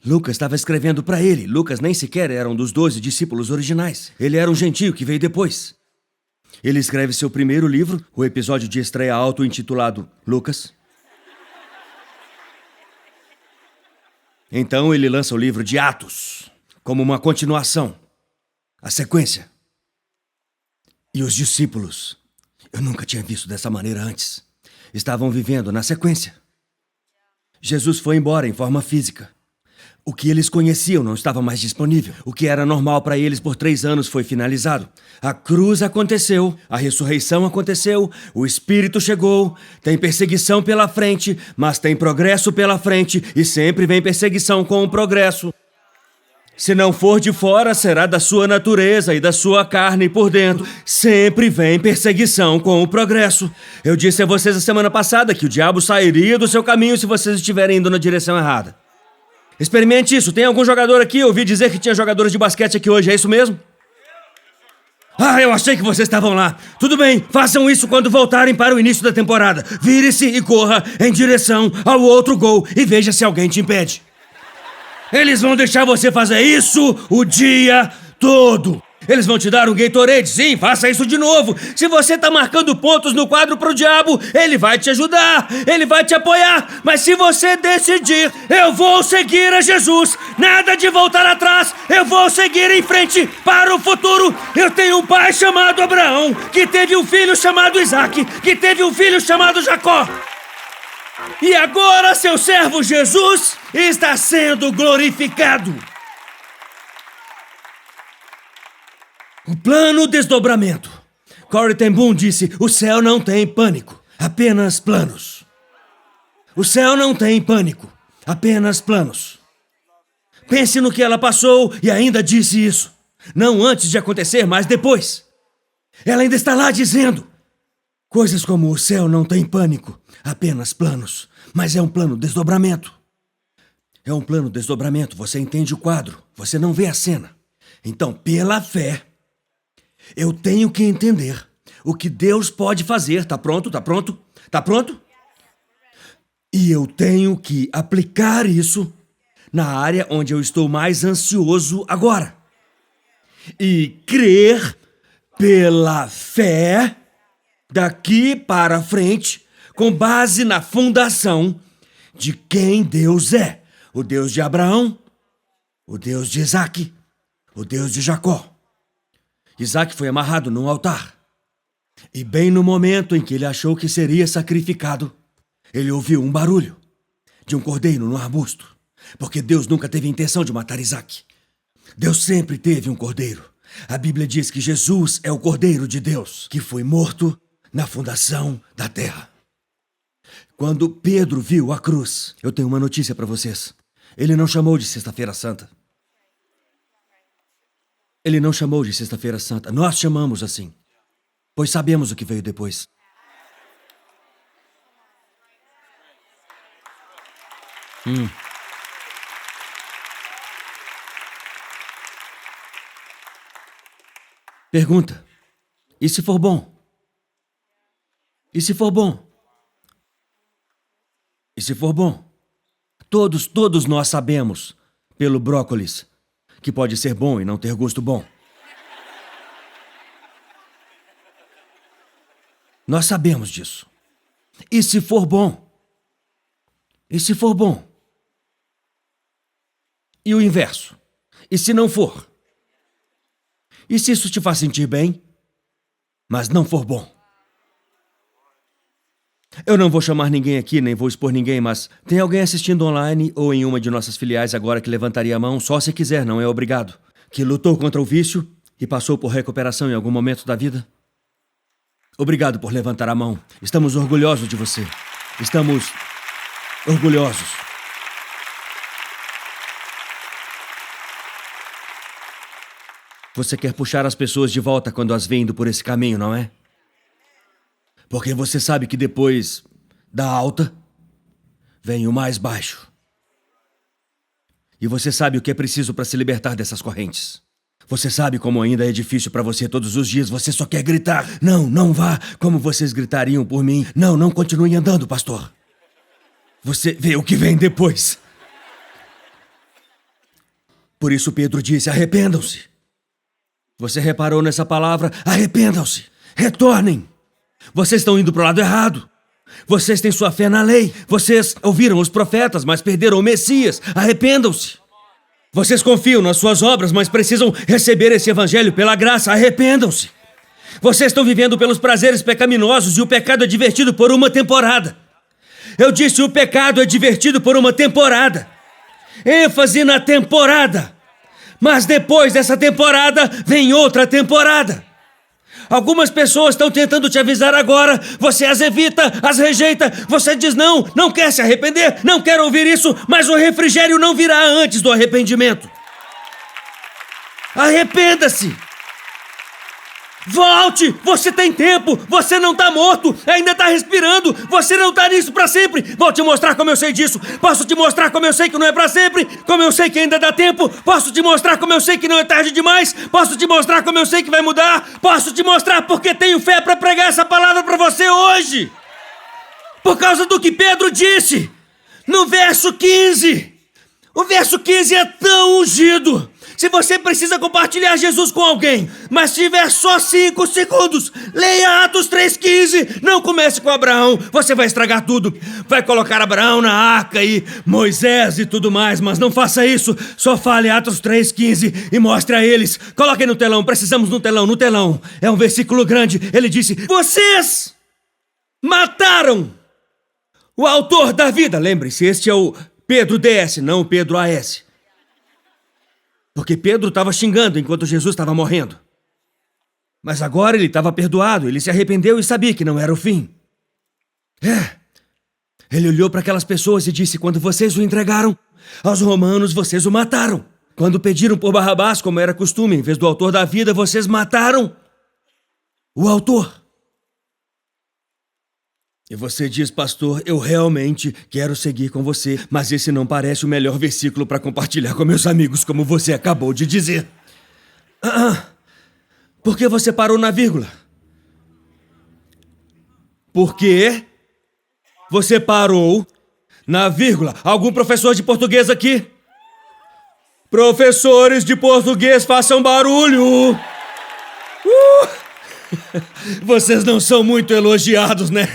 [SPEAKER 1] Lucas estava escrevendo para ele. Lucas nem sequer era um dos 12 discípulos originais. Ele era um gentio que veio depois. Ele escreve seu primeiro livro, o episódio de estreia auto-intitulado Lucas. Então ele lança o livro de Atos, como uma continuação, a sequência. E os discípulos, eu nunca tinha visto dessa maneira antes, estavam vivendo na sequência. Jesus foi embora em forma física. O que eles conheciam não estava mais disponível. O que era normal para eles por 3 anos foi finalizado. A cruz aconteceu, a ressurreição aconteceu, o Espírito chegou, tem perseguição pela frente, mas tem progresso pela frente, e sempre vem perseguição com o progresso. Se não for de fora, será da sua natureza e da sua carne por dentro. Sempre vem perseguição com o progresso. Eu disse a vocês a semana passada que o diabo sairia do seu caminho se vocês estiverem indo na direção errada. Experimente isso. Tem algum jogador aqui? Eu ouvi dizer que tinha jogadores de basquete aqui hoje, é isso mesmo? Ah, eu achei que vocês estavam lá. Tudo bem, façam isso quando voltarem para o início da temporada. Vire-se e corra em direção ao outro gol e veja se alguém te impede. Eles vão deixar você fazer isso o dia todo. Eles vão te dar um Gatorade, sim, faça isso de novo. Se você tá marcando pontos no quadro pro diabo, ele vai te ajudar, ele vai te apoiar. Mas se você decidir, eu vou seguir a Jesus, nada de voltar atrás, eu vou seguir em frente para o futuro. Eu tenho um pai chamado Abraão, que teve um filho chamado Isaac, que teve um filho chamado Jacó. E agora seu servo Jesus está sendo glorificado. O plano desdobramento. Corrie ten Boom disse: o céu não tem pânico, apenas planos. O céu não tem pânico, apenas planos. Pense no que ela passou e ainda disse isso. Não antes de acontecer, mas depois. Ela ainda está lá dizendo coisas como: o céu não tem pânico, apenas planos. Mas é um plano desdobramento. É um plano desdobramento. Você entende o quadro, você não vê a cena. Então, pela fé, eu tenho que entender o que Deus pode fazer. Tá pronto? Tá pronto? Tá pronto? E eu tenho que aplicar isso na área onde eu estou mais ansioso agora. E crer pela fé daqui para frente, com base na fundação de quem Deus é. O Deus de Abraão, o Deus de Isaac, o Deus de Jacó. Isaac foi amarrado num altar. E bem no momento em que ele achou que seria sacrificado, ele ouviu um barulho de um cordeiro no arbusto. Porque Deus nunca teve intenção de matar Isaac. Deus sempre teve um cordeiro. A Bíblia diz que Jesus é o Cordeiro de Deus, que foi morto na fundação da terra. Quando Pedro viu a cruz, eu tenho uma notícia para vocês. Ele não chamou de Sexta-feira Santa. Ele não chamou de Sexta-feira Santa. Nós chamamos assim, pois sabemos o que veio depois. Pergunta: e se for bom? E se for bom? E se for bom? Todos nós sabemos, pelo brócolis, que pode ser bom e não ter gosto bom. Nós sabemos disso. E se for bom? E se for bom? E o inverso? E se não for? E se isso te faz sentir bem, mas não for bom? Eu não vou chamar ninguém aqui, nem vou expor ninguém, mas tem alguém assistindo online ou em uma de nossas filiais agora que levantaria a mão, só se quiser, não é obrigado, que lutou contra o vício e passou por recuperação em algum momento da vida? Obrigado por levantar a mão. Estamos orgulhosos de você. Estamos orgulhosos. Você quer puxar as pessoas de volta quando as vê indo por esse caminho, não é? Porque você sabe que depois da alta vem o mais baixo. E você sabe o que é preciso para se libertar dessas correntes. Você sabe como ainda é difícil para você todos os dias. Você só quer gritar. Não, não vá como vocês gritariam por mim. Não, não continue andando, pastor. Você vê o que vem depois. Por isso Pedro disse: arrependam-se. Você reparou nessa palavra? Arrependam-se. Retornem. Vocês estão indo para o lado errado. Vocês têm sua fé na lei. Vocês ouviram os profetas, mas perderam o Messias. Arrependam-se. Vocês confiam nas suas obras, mas precisam receber esse evangelho pela graça. Arrependam-se. Vocês estão vivendo pelos prazeres pecaminosos e o pecado é divertido por uma temporada. Eu disse: o pecado é divertido por uma temporada. ênfase na temporada. Mas depois dessa temporada, vem outra temporada. Algumas pessoas estão tentando te avisar agora, você as evita, as rejeita, você diz não, não quer se arrepender, não quer ouvir isso, mas o refrigério não virá antes do arrependimento. Arrependa-se! Volte! Você tem tempo! Você não está morto! Ainda está respirando! Você não está nisso para sempre! Vou te mostrar como eu sei disso! Posso te mostrar como eu sei que não é para sempre! Como eu sei que ainda dá tempo! Posso te mostrar como eu sei que não é tarde demais! Posso te mostrar como eu sei que vai mudar! Posso te mostrar porque tenho fé para pregar essa palavra para você hoje! Por causa do que Pedro disse! No verso 15! O verso 15 é tão ungido! Se você precisa compartilhar Jesus com alguém, mas tiver só 5 segundos, leia Atos 3,15. Não comece com Abraão, você vai estragar tudo. Vai colocar Abraão na arca e Moisés e tudo mais, mas não faça isso. Só fale Atos 3,15 e mostre a eles. Coloquem no telão, precisamos no telão. É um versículo grande. Ele disse: vocês mataram o autor da vida. Lembre-se, este é o Pedro DS, não o Pedro AS. Porque Pedro estava xingando enquanto Jesus estava morrendo. Mas agora ele estava perdoado, ele se arrependeu e sabia que não era o fim. Ele olhou para aquelas pessoas e disse: quando vocês o entregaram aos romanos, vocês o mataram. Quando pediram por Barrabás, como era costume, em vez do autor da vida, vocês mataram o autor. E você diz: pastor, eu realmente quero seguir com você, mas esse não parece o melhor versículo para compartilhar com meus amigos, como você acabou de dizer. Por que você parou na vírgula? Por que você parou na vírgula? Algum professor de português aqui? Professores de português, façam barulho! Vocês não são muito elogiados, né?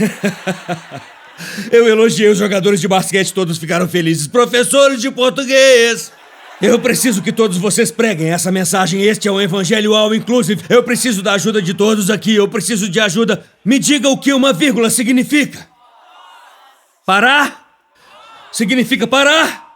[SPEAKER 1] Eu elogiei os jogadores de basquete, todos ficaram felizes. Professores de português! Eu preciso que todos vocês preguem essa mensagem. Este é um evangelho all inclusive. Eu preciso da ajuda de todos aqui. Eu preciso de ajuda. Me diga o que uma vírgula significa. Parar? Significa parar?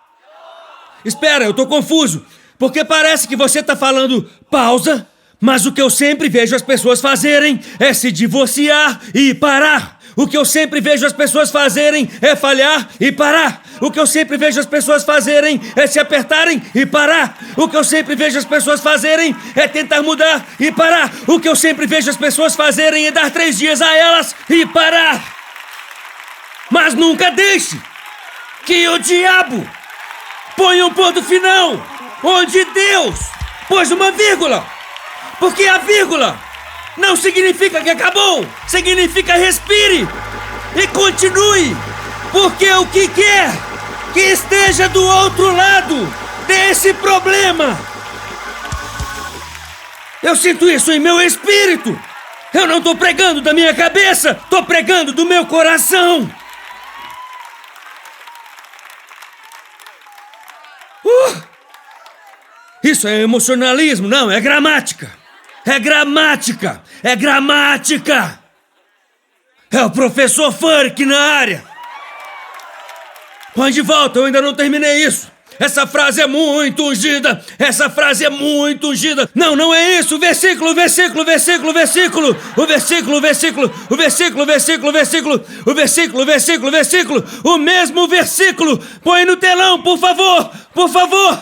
[SPEAKER 1] Espera, eu tô confuso. Porque parece que você tá falando pausa, mas o que eu sempre vejo as pessoas fazerem é se divorciar e parar. O que eu sempre vejo as pessoas fazerem é falhar e parar. O que eu sempre vejo as pessoas fazerem é se apertarem e parar. O que eu sempre vejo as pessoas fazerem é tentar mudar e parar. O que eu sempre vejo as pessoas fazerem é dar 3 dias a elas e parar. Mas nunca deixe que o diabo ponha um ponto final onde Deus pôs uma vírgula. Porque a vírgula não significa que acabou, significa respire e continue, porque o que quer que esteja do outro lado desse problema. Eu sinto isso em meu espírito. Eu não tô pregando da minha cabeça, tô pregando do meu coração. Isso é emocionalismo, não, é gramática. É gramática! É gramática! É o professor Furk na área! Põe de volta, eu ainda não terminei isso! Essa frase é muito ungida! Essa frase é muito ungida! Não, não é isso! Versículo, versículo, versículo, versículo! O versículo, versículo, o versículo, versículo, versículo! O versículo, versículo, versículo! O mesmo versículo! Põe no telão, por favor! Por favor!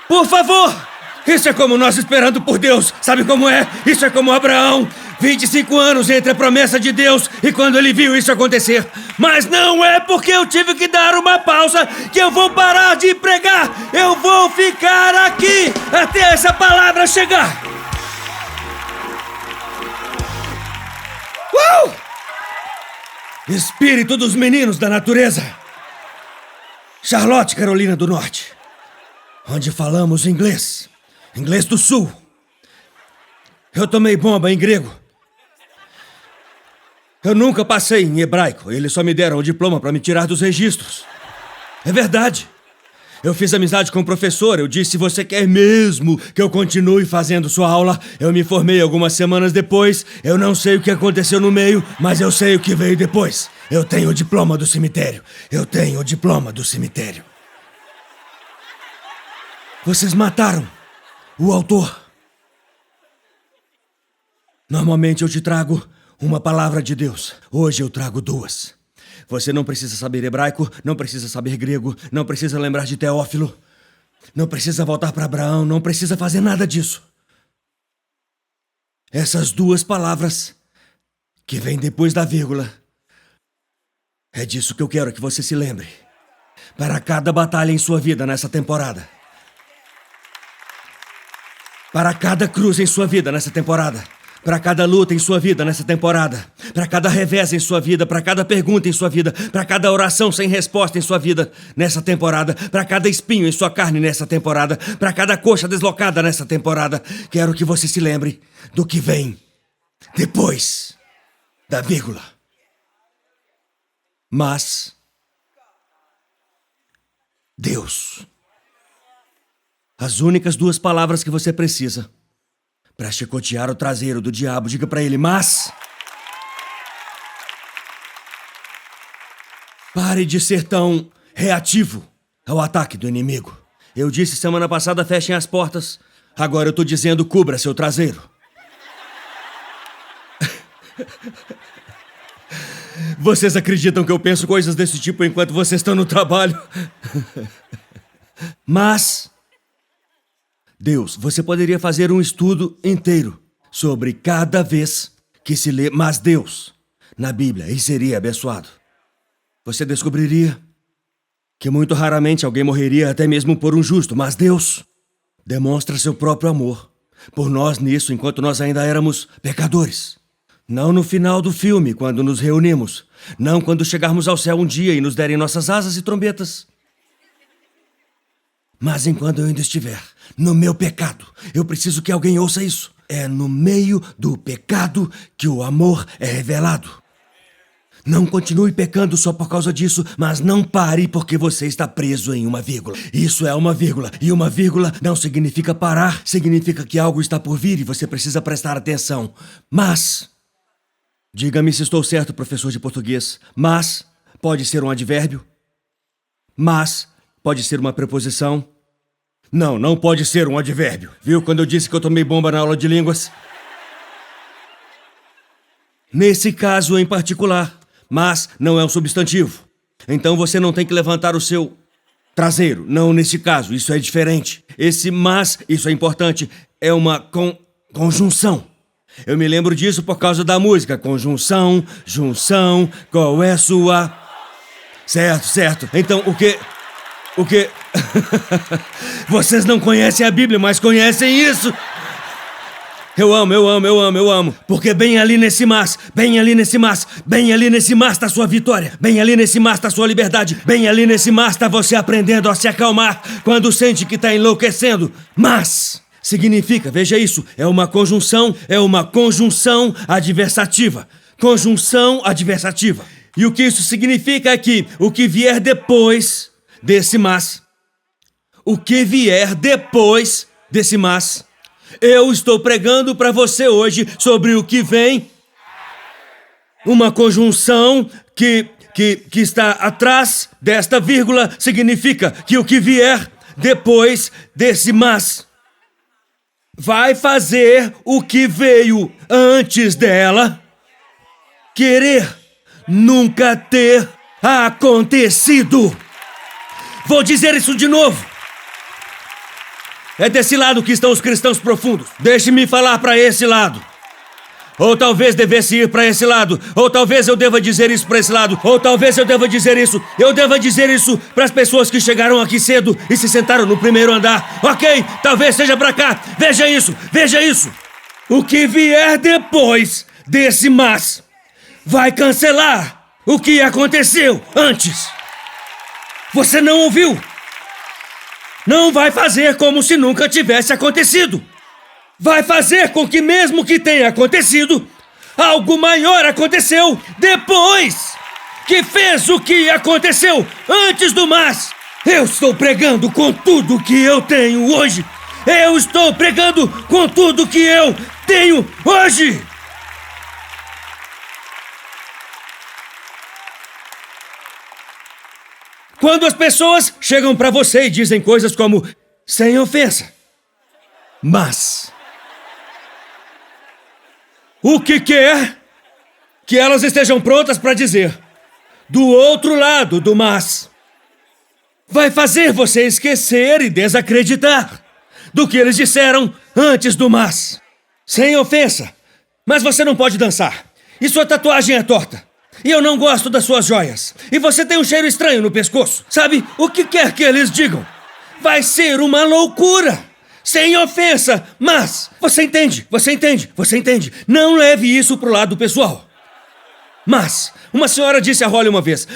[SPEAKER 1] Por favor! Isso é como nós esperando por Deus. Sabe como é? Isso é como Abraão. 25 anos entre a promessa de Deus e quando ele viu isso acontecer. Mas não é porque eu tive que dar uma pausa que eu vou parar de pregar. Eu vou ficar aqui até essa palavra chegar. Espírito dos meninos da natureza. Charlotte, Carolina do Norte. Onde falamos inglês. Inglês do Sul. Eu tomei bomba em grego. Eu nunca passei em hebraico. Eles só me deram o diploma para me tirar dos registros. É verdade. Eu fiz amizade com o professor. Eu disse, você quer mesmo que eu continue fazendo sua aula? Eu me formei algumas semanas depois. Eu não sei o que aconteceu no meio, mas eu sei o que veio depois. Eu tenho o diploma do cemitério. Eu tenho o diploma do cemitério. Vocês mataram o autor. Normalmente eu te trago uma palavra de Deus. Hoje eu trago 2. Você não precisa saber hebraico, não precisa saber grego, não precisa lembrar de Teófilo, não precisa voltar para Abraão, não precisa fazer nada disso. Essas 2 palavras que vêm depois da vírgula, é disso que eu quero que você se lembre. Para cada batalha em sua vida nessa temporada. Para cada cruz em sua vida nessa temporada. Para cada luta em sua vida nessa temporada. Para cada revés em sua vida. Para cada pergunta em sua vida. Para cada oração sem resposta em sua vida nessa temporada. Para cada espinho em sua carne nessa temporada. Para cada coxa deslocada nessa temporada. Quero que você se lembre do que vem depois da vírgula. Mas Deus. As únicas 2 palavras que você precisa para chicotear o traseiro do diabo. Diga para ele, mas pare de ser tão reativo ao ataque do inimigo. Eu disse semana passada, fechem as portas. Agora eu tô dizendo, cubra seu traseiro. Vocês acreditam que eu penso coisas desse tipo enquanto vocês estão no trabalho? Mas Deus, você poderia fazer um estudo inteiro sobre cada vez que se lê "mas Deus" na Bíblia e seria abençoado. Você descobriria que muito raramente alguém morreria até mesmo por um justo, mas Deus demonstra seu próprio amor por nós nisso enquanto nós ainda éramos pecadores. Não no final do filme, quando nos reunimos. Não quando chegarmos ao céu um dia e nos derem nossas asas e trombetas. Mas enquanto eu ainda estiver no meu pecado, eu preciso que alguém ouça isso. É no meio do pecado que o amor é revelado. Não continue pecando só por causa disso, mas não pare porque você está preso em uma vírgula. Isso é uma vírgula, e uma vírgula não significa parar, significa que algo está por vir e você precisa prestar atenção. Mas, diga-me se estou certo, professor de português, mas pode ser um advérbio, mas pode ser uma preposição. Não, não pode ser um advérbio. Viu quando eu disse que eu tomei bomba na aula de línguas? Nesse caso em particular, mas não é um substantivo. Então você não tem que levantar o seu traseiro. Não nesse caso, isso é diferente. Esse mas, isso é importante, é uma conjunção. Eu me lembro disso por causa da música. Conjunção, junção, qual é sua... Certo. Então, o que... Vocês não conhecem a Bíblia, mas conhecem isso. Eu amo. Porque bem ali nesse mas está a sua vitória. Bem ali nesse mas está a sua liberdade. Bem ali nesse mas está você aprendendo a se acalmar quando sente que está enlouquecendo. Mas significa, veja isso, é uma conjunção adversativa. Conjunção adversativa. E o que isso significa é que o que vier depois desse mas, eu estou pregando para você hoje sobre o que vem. Uma conjunção que está atrás desta vírgula significa que o que vier depois desse mas vai fazer o que veio antes dela querer nunca ter acontecido. Vou dizer isso de novo. É desse lado que estão os cristãos profundos. Deixe-me falar para esse lado. Ou talvez devesse ir para esse lado. Ou talvez eu deva dizer isso para esse lado. Ou talvez eu deva dizer isso. Eu deva dizer isso para as pessoas que chegaram aqui cedo e se sentaram no primeiro andar. Ok, talvez seja para cá. Veja isso. O que vier depois desse mas vai cancelar o que aconteceu antes. Você não ouviu? Não vai fazer como se nunca tivesse acontecido. Vai fazer com que mesmo que tenha acontecido, algo maior aconteceu depois que fez o que aconteceu antes do mas. Eu estou pregando com tudo que eu tenho hoje. Eu estou pregando com tudo que eu tenho hoje. Quando as pessoas chegam pra você e dizem coisas como, sem ofensa, mas o que quer que elas estejam prontas pra dizer do outro lado do mas vai fazer você esquecer e desacreditar do que eles disseram antes do mas. Sem ofensa, mas você não pode dançar. E sua tatuagem é torta. E eu não gosto das suas joias. E você tem um cheiro estranho no pescoço. Sabe, o que quer que eles digam vai ser uma loucura. Sem ofensa, mas você entende. Não leve isso pro lado pessoal. Mas uma senhora disse a Holly uma vez,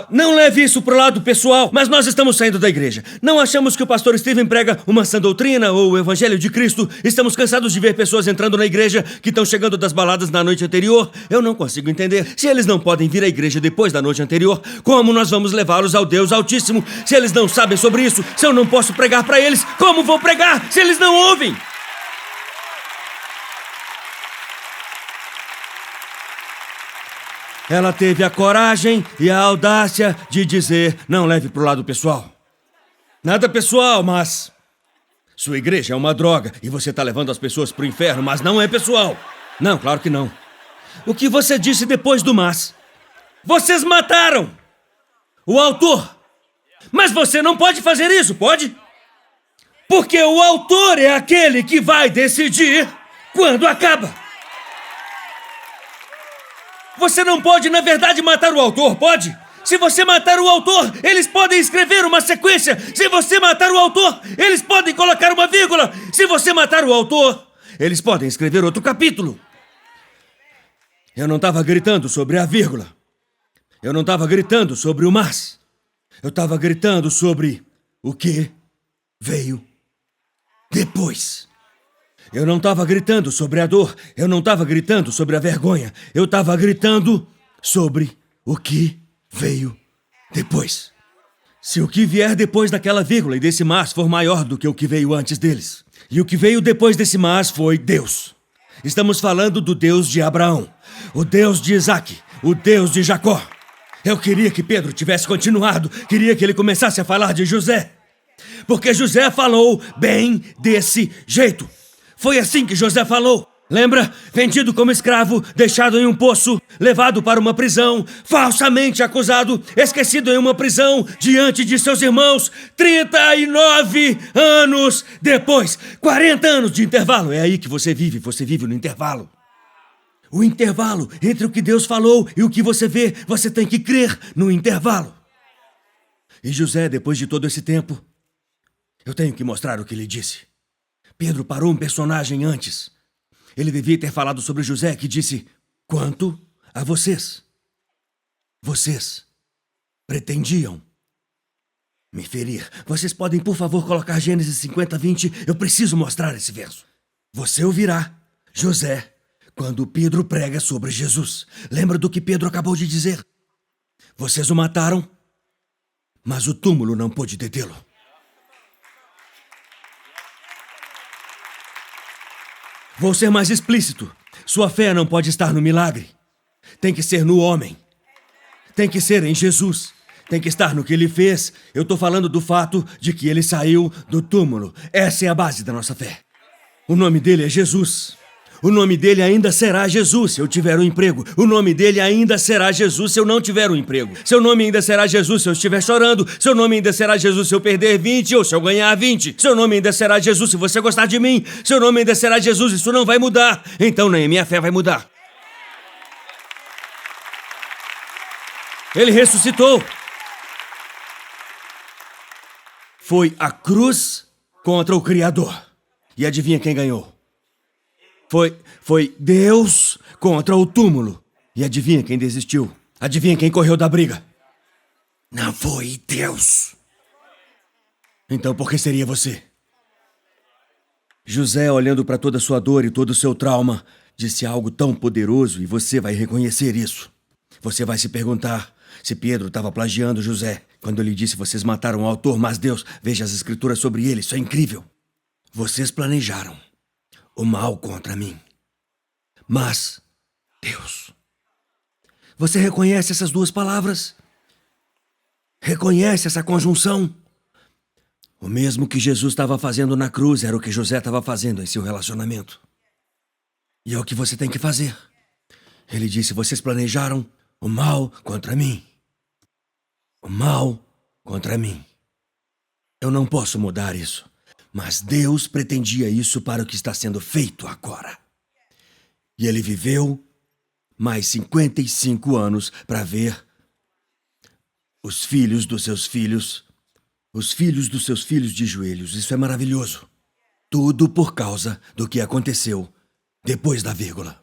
[SPEAKER 1] não leve isso pro lado pessoal, mas nós estamos saindo da igreja. Não achamos que o pastor Steven prega uma sã doutrina ou o evangelho de Cristo. Estamos cansados de ver pessoas entrando na igreja que estão chegando das baladas na noite anterior. Eu não consigo entender. Se eles não podem vir à igreja depois da noite anterior, como nós vamos levá-los ao Deus Altíssimo? Se eles não sabem sobre isso, se eu não posso pregar para eles, como vou pregar se eles não ouvem? Ela teve a coragem e a audácia de dizer, não leve pro lado pessoal. Nada pessoal, mas sua igreja é uma droga e você tá levando as pessoas pro inferno, mas não é pessoal. Não, claro que não. O que você disse depois do mas? Vocês mataram o autor. Mas você não pode fazer isso, pode? Porque o autor é aquele que vai decidir quando acaba. Você não pode, na verdade, matar o autor, pode? Se você matar o autor, eles podem escrever uma sequência. Se você matar o autor, eles podem colocar uma vírgula. Se você matar o autor, eles podem escrever outro capítulo. Eu não estava gritando sobre a vírgula. Eu não estava gritando sobre o mas. Eu estava gritando sobre o que veio depois. Eu não estava gritando sobre a dor, eu não estava gritando sobre a vergonha, eu estava gritando sobre o que veio depois. Se o que vier depois daquela vírgula e desse mas for maior do que o que veio antes deles, e o que veio depois desse mas foi Deus. Estamos falando do Deus de Abraão, o Deus de Isaac, o Deus de Jacó. Eu queria que Pedro tivesse continuado, queria que ele começasse a falar de José. Porque José falou bem desse jeito. Foi assim que José falou. Lembra? Vendido como escravo, deixado em um poço, levado para uma prisão, falsamente acusado, esquecido em uma prisão, diante de seus irmãos, 39 anos depois. 40 anos de intervalo. É aí que você vive no intervalo. O intervalo entre o que Deus falou e o que você vê, você tem que crer no intervalo. E José, depois de todo esse tempo, eu tenho que mostrar o que ele disse. Pedro parou um personagem antes. Ele devia ter falado sobre José, que disse: quanto a vocês, vocês pretendiam me ferir. Vocês podem, por favor, colocar Gênesis 50:20. Eu preciso mostrar esse verso. Você ouvirá José quando Pedro prega sobre Jesus. Lembra do que Pedro acabou de dizer? Vocês o mataram, mas o túmulo não pôde detê-lo. Vou ser mais explícito. Sua fé não pode estar no milagre. Tem que ser no homem. Tem que ser em Jesus. Tem que estar no que ele fez. Eu estou falando do fato de que ele saiu do túmulo. Essa é a base da nossa fé. O nome dele é Jesus. O nome dele ainda será Jesus se eu tiver um emprego. O nome dele ainda será Jesus se eu não tiver um emprego. Seu nome ainda será Jesus se eu estiver chorando. Seu nome ainda será Jesus se eu perder 20 ou se eu ganhar 20. Seu nome ainda será Jesus se você gostar de mim. Seu nome ainda será Jesus, isso não vai mudar. Então nem a minha fé vai mudar. Ele ressuscitou. Foi a cruz contra o Criador. E adivinha quem ganhou? Foi Deus contra o túmulo. E adivinha quem desistiu? Adivinha quem correu da briga? Não foi Deus. Então por que seria você? José, olhando para toda a sua dor e todo o seu trauma, disse algo tão poderoso e você vai reconhecer isso. Você vai se perguntar se Pedro estava plagiando José quando ele disse: vocês mataram o autor, mas Deus, veja as escrituras sobre ele, isso é incrível. Vocês planejaram o mal contra mim, mas Deus. Você reconhece essas duas palavras? Reconhece essa conjunção? O mesmo que Jesus estava fazendo na cruz era o que José estava fazendo em seu relacionamento. E é o que você tem que fazer. Ele disse: vocês planejaram o mal contra mim. O mal contra mim. Eu não posso mudar isso. Mas Deus pretendia isso para o que está sendo feito agora. E ele viveu mais 55 anos para ver os filhos dos seus filhos, os filhos dos seus filhos de joelhos. Isso é maravilhoso. Tudo por causa do que aconteceu depois da vírgula.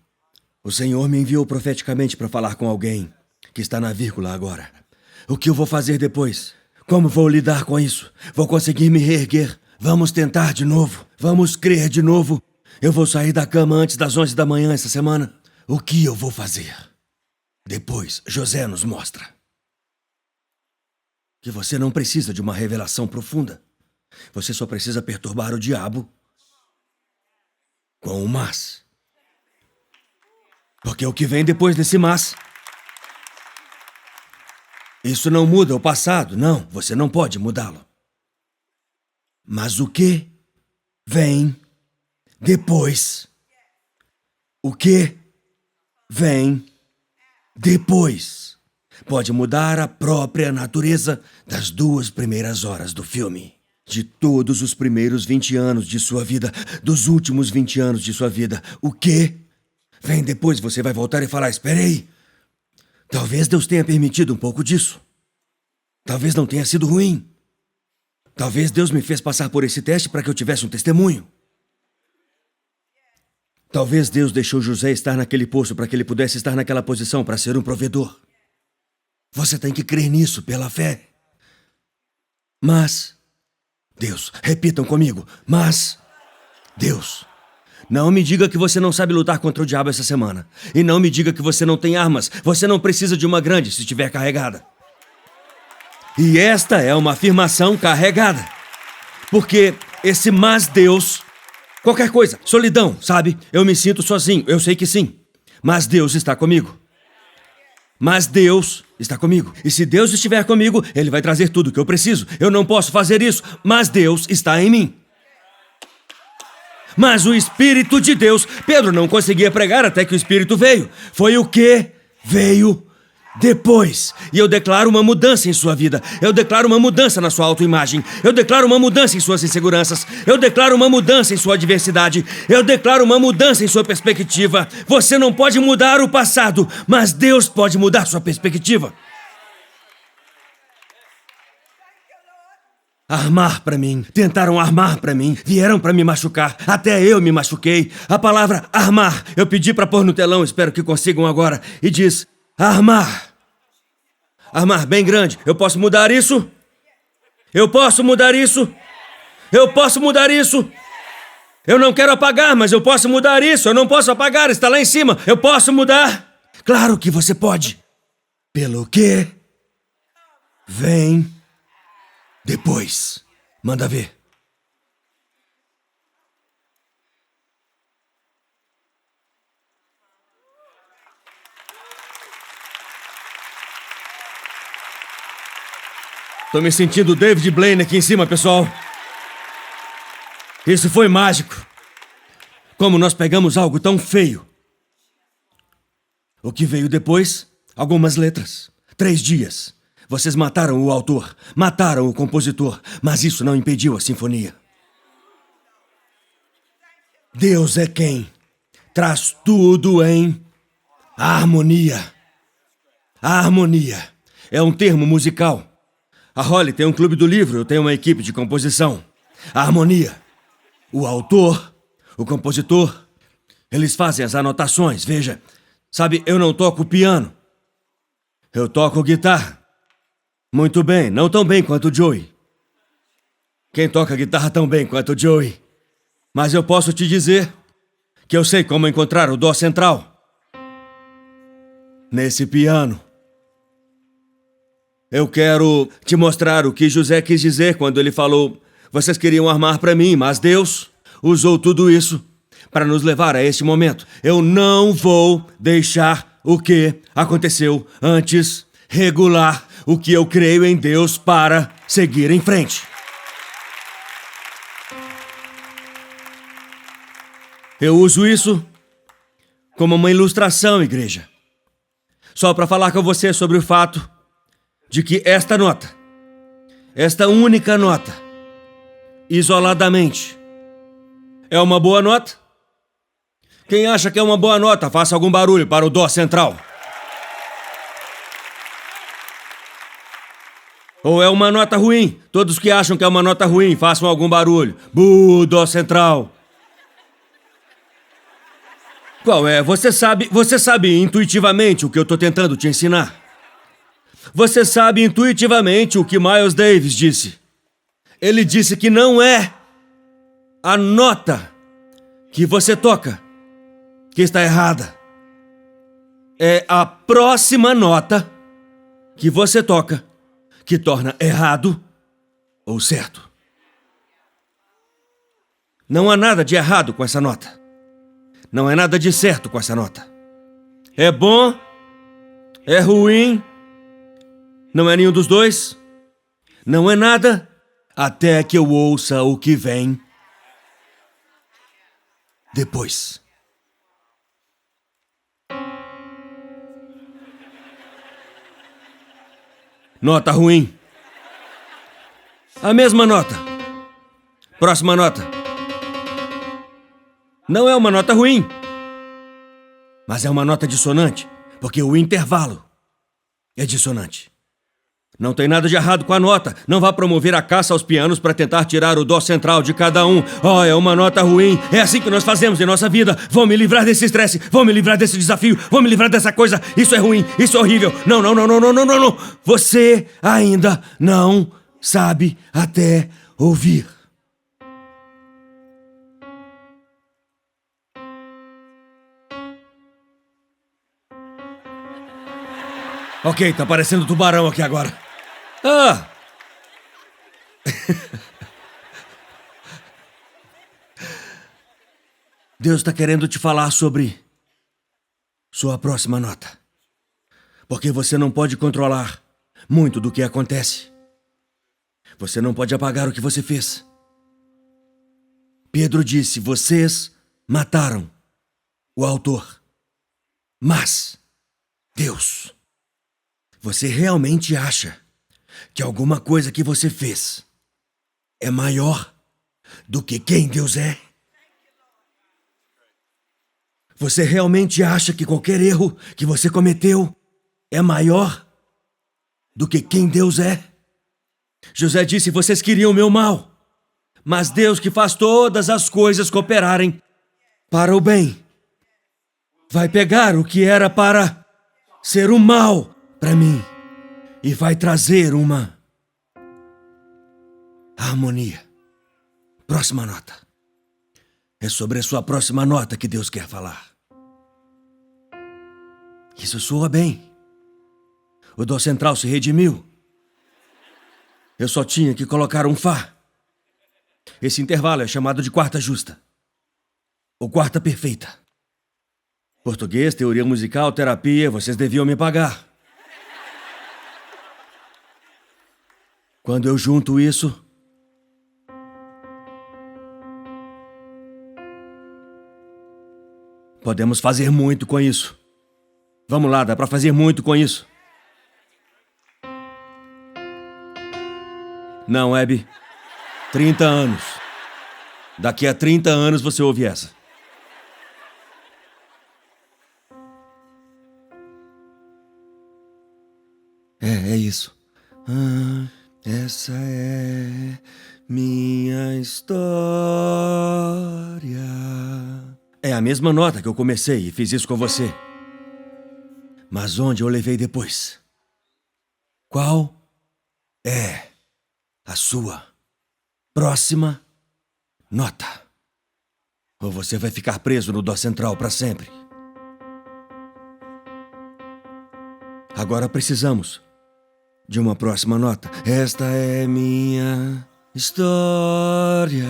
[SPEAKER 1] O Senhor me enviou profeticamente para falar com alguém que está na vírgula agora. O que eu vou fazer depois? Como vou lidar com isso? Vou conseguir me reerguer? Vamos tentar de novo. Vamos crer de novo. Eu vou sair da cama antes das 11 da manhã essa semana. O que eu vou fazer? Depois, José nos mostra que você não precisa de uma revelação profunda. Você só precisa perturbar o diabo com o mas. Porque o que vem depois desse mas, isso não muda o passado. Não, você não pode mudá-lo. Mas o que vem depois? O que vem depois pode mudar a própria natureza das 2 primeiras horas do filme. De todos os primeiros 20 anos de sua vida, dos últimos 20 anos de sua vida. O que vem depois? Você vai voltar e falar: espera aí. Talvez Deus tenha permitido um pouco disso. Talvez não tenha sido ruim. Talvez Deus me fez passar por esse teste para que eu tivesse um testemunho. Talvez Deus deixou José estar naquele poço para que ele pudesse estar naquela posição para ser um provedor. Você tem que crer nisso pela fé. Mas Deus, repitam comigo, mas Deus. Não me diga que você não sabe lutar contra o diabo essa semana. E não me diga que você não tem armas. Você não precisa de uma grande se estiver carregada. E esta é uma afirmação carregada. Porque esse mas Deus... Qualquer coisa, solidão, sabe? Eu me sinto sozinho, eu sei que sim. Mas Deus está comigo. Mas Deus está comigo. E se Deus estiver comigo, Ele vai trazer tudo o que eu preciso. Eu não posso fazer isso, mas Deus está em mim. Mas o Espírito de Deus, Pedro não conseguia pregar até que o Espírito veio. Foi o que veio depois. E eu declaro uma mudança em sua vida. Eu declaro uma mudança na sua autoimagem. Eu declaro uma mudança em suas inseguranças. Eu declaro uma mudança em sua adversidade. Eu declaro uma mudança em sua perspectiva. Você não pode mudar o passado, mas Deus pode mudar sua perspectiva. Armar pra mim. Tentaram armar pra mim. Vieram pra me machucar. Até eu me machuquei. A palavra armar, eu pedi pra pôr no telão, espero que consigam agora. E diz, armar. Armar bem grande. Eu posso mudar isso? Eu posso mudar isso? Eu posso mudar isso? Eu não quero apagar, mas eu posso mudar isso. Eu não posso apagar, está lá em cima. Eu posso mudar? Claro que você pode. Pelo que vem depois. Manda ver. Tô me sentindo David Blaine aqui em cima, pessoal. Isso foi mágico. Como nós pegamos algo tão feio. O que veio depois? Algumas letras. 3 dias. Vocês mataram o autor, mataram o compositor, mas isso não impediu a sinfonia. Deus é quem traz tudo em harmonia. A harmonia é um termo musical. A Holly tem um clube do livro, eu tenho uma equipe de composição. A harmonia. O autor, o compositor, eles fazem as anotações, veja. Sabe, eu não toco piano. Eu toco guitarra. Muito bem, não tão bem quanto o Joey. Quem toca guitarra tão bem quanto o Joey? Mas eu posso te dizer que eu sei como encontrar o dó central. Nesse piano. Eu quero te mostrar o que José quis dizer quando ele falou: vocês queriam armar para mim, mas Deus usou tudo isso para nos levar a este momento. Eu não vou deixar o que aconteceu antes regular o que eu creio em Deus para seguir em frente. Eu uso isso como uma ilustração, igreja. Só para falar com você sobre o fato de que esta nota, esta única nota, isoladamente, é uma boa nota? Quem acha que é uma boa nota, faça algum barulho para o dó central. Ou é uma nota ruim? Todos que acham que é uma nota ruim, façam algum barulho. Bu, dó central. Qual é? Você sabe intuitivamente o que eu estou tentando te ensinar. Você sabe intuitivamente o que Miles Davis disse. Ele disse que não é a nota que você toca que está errada. É a próxima nota que você toca que torna errado ou certo. Não há nada de errado com essa nota. Não é nada de certo com essa nota. É bom? É ruim? Não é nenhum dos dois? Não é nada até que eu ouça o que vem depois. Nota ruim. A mesma nota. Próxima nota. Não é uma nota ruim, mas é uma nota dissonante, porque o intervalo é dissonante. Não tem nada de errado com a nota. Não vá promover a caça aos pianos para tentar tirar o dó central de cada um. Oh, é uma nota ruim. É assim que nós fazemos em nossa vida. Vou me livrar desse estresse. Vou me livrar desse desafio. Vou me livrar dessa coisa. Isso é ruim. Isso é horrível. Não, não, não, não, não, não, não, não. Você ainda não sabe até ouvir. Ok, tá parecendo tubarão aqui agora. Ah! Deus está querendo te falar sobre sua próxima nota. Porque você não pode controlar muito do que acontece. Você não pode apagar o que você fez. Pedro disse: vocês mataram o autor. Mas, Deus, você realmente acha que alguma coisa que você fez é maior do que quem Deus é? Você realmente acha que qualquer erro que você cometeu é maior do que quem Deus é? José disse: vocês queriam o meu mal, mas Deus, que faz todas as coisas cooperarem para o bem, vai pegar o que era para ser o mal para mim e vai trazer uma harmonia. Próxima nota. É sobre a sua próxima nota que Deus quer falar. Isso soa bem. O Dó central se redimiu. Eu só tinha que colocar um Fá. Esse intervalo é chamado de quarta justa. Ou quarta perfeita. Português, teoria musical, terapia, vocês deviam me pagar. Quando eu junto isso, podemos fazer muito com isso. Vamos lá, dá pra fazer muito com isso. Não, Abby. 30 anos. Daqui a 30 anos você ouve essa. É isso. Essa é minha história. É a mesma nota que eu comecei e fiz isso com você. Mas onde eu levei depois? Qual é a sua próxima nota? Ou você vai ficar preso no Dó central para sempre? Agora precisamos de uma próxima nota. Esta é minha história.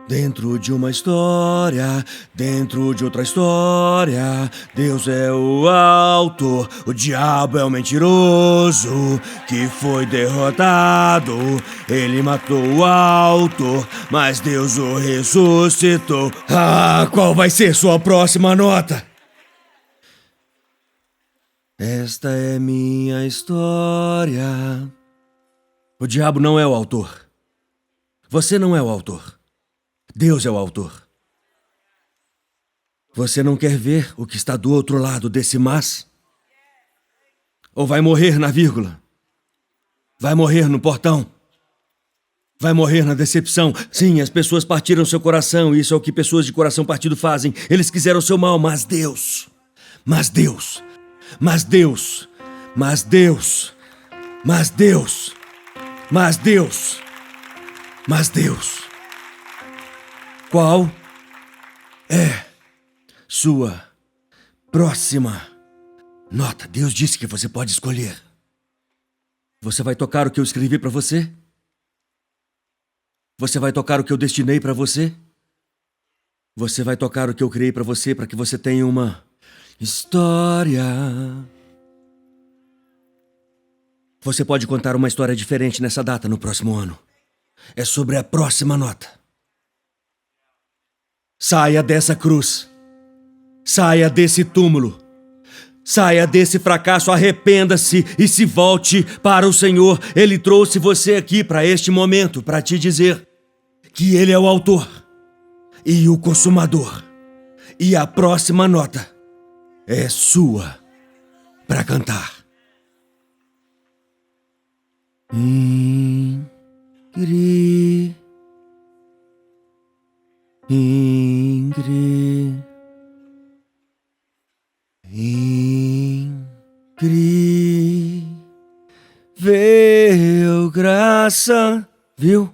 [SPEAKER 1] Dentro de uma história, dentro de outra história. Deus é o autor, o diabo é o mentiroso que foi derrotado. Ele matou o autor, mas Deus o ressuscitou. Qual vai ser sua próxima nota? Esta é minha história. O diabo não é o autor. Você não é o autor. Deus é o autor. Você não quer ver o que está do outro lado desse mas? Ou vai morrer na vírgula? Vai morrer no portão? Vai morrer na decepção? Sim, as pessoas partiram seu coração. Isso é o que pessoas de coração partido fazem. Eles quiseram o seu mal, mas Deus, mas Deus, mas Deus, mas Deus, mas Deus, mas Deus, mas Deus. Qual é sua próxima nota? Deus disse que você pode escolher. Você vai tocar o que eu escrevi para você? Você vai tocar o que eu destinei para você? Você vai tocar o que eu criei para você para que você tenha uma história. Você pode contar uma história diferente nessa data no próximo ano. É sobre a próxima nota. Saia dessa cruz. Saia desse túmulo. Saia desse fracasso, arrependa-se e se volte para o Senhor. Ele trouxe você aqui para este momento, para te dizer que Ele é o autor e o consumador. E a próxima nota é sua para cantar. Ingrid, Ingrid, Ingrid, veio graça, viu?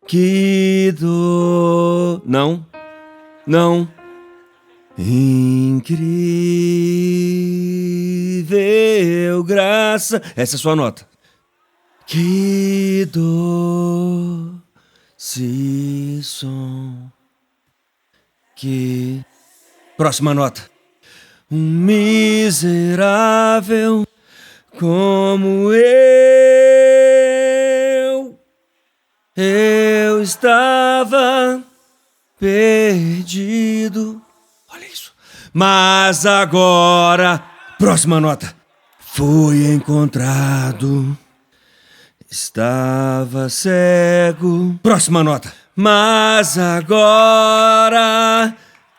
[SPEAKER 1] Que dor. Não. Incrível graça. Essa é a sua nota. Que doce som. Que... Próxima nota. Um miserável como eu estava perdido. Olha isso. Mas agora, próxima nota. Fui encontrado. Estava cego. Próxima nota. Mas agora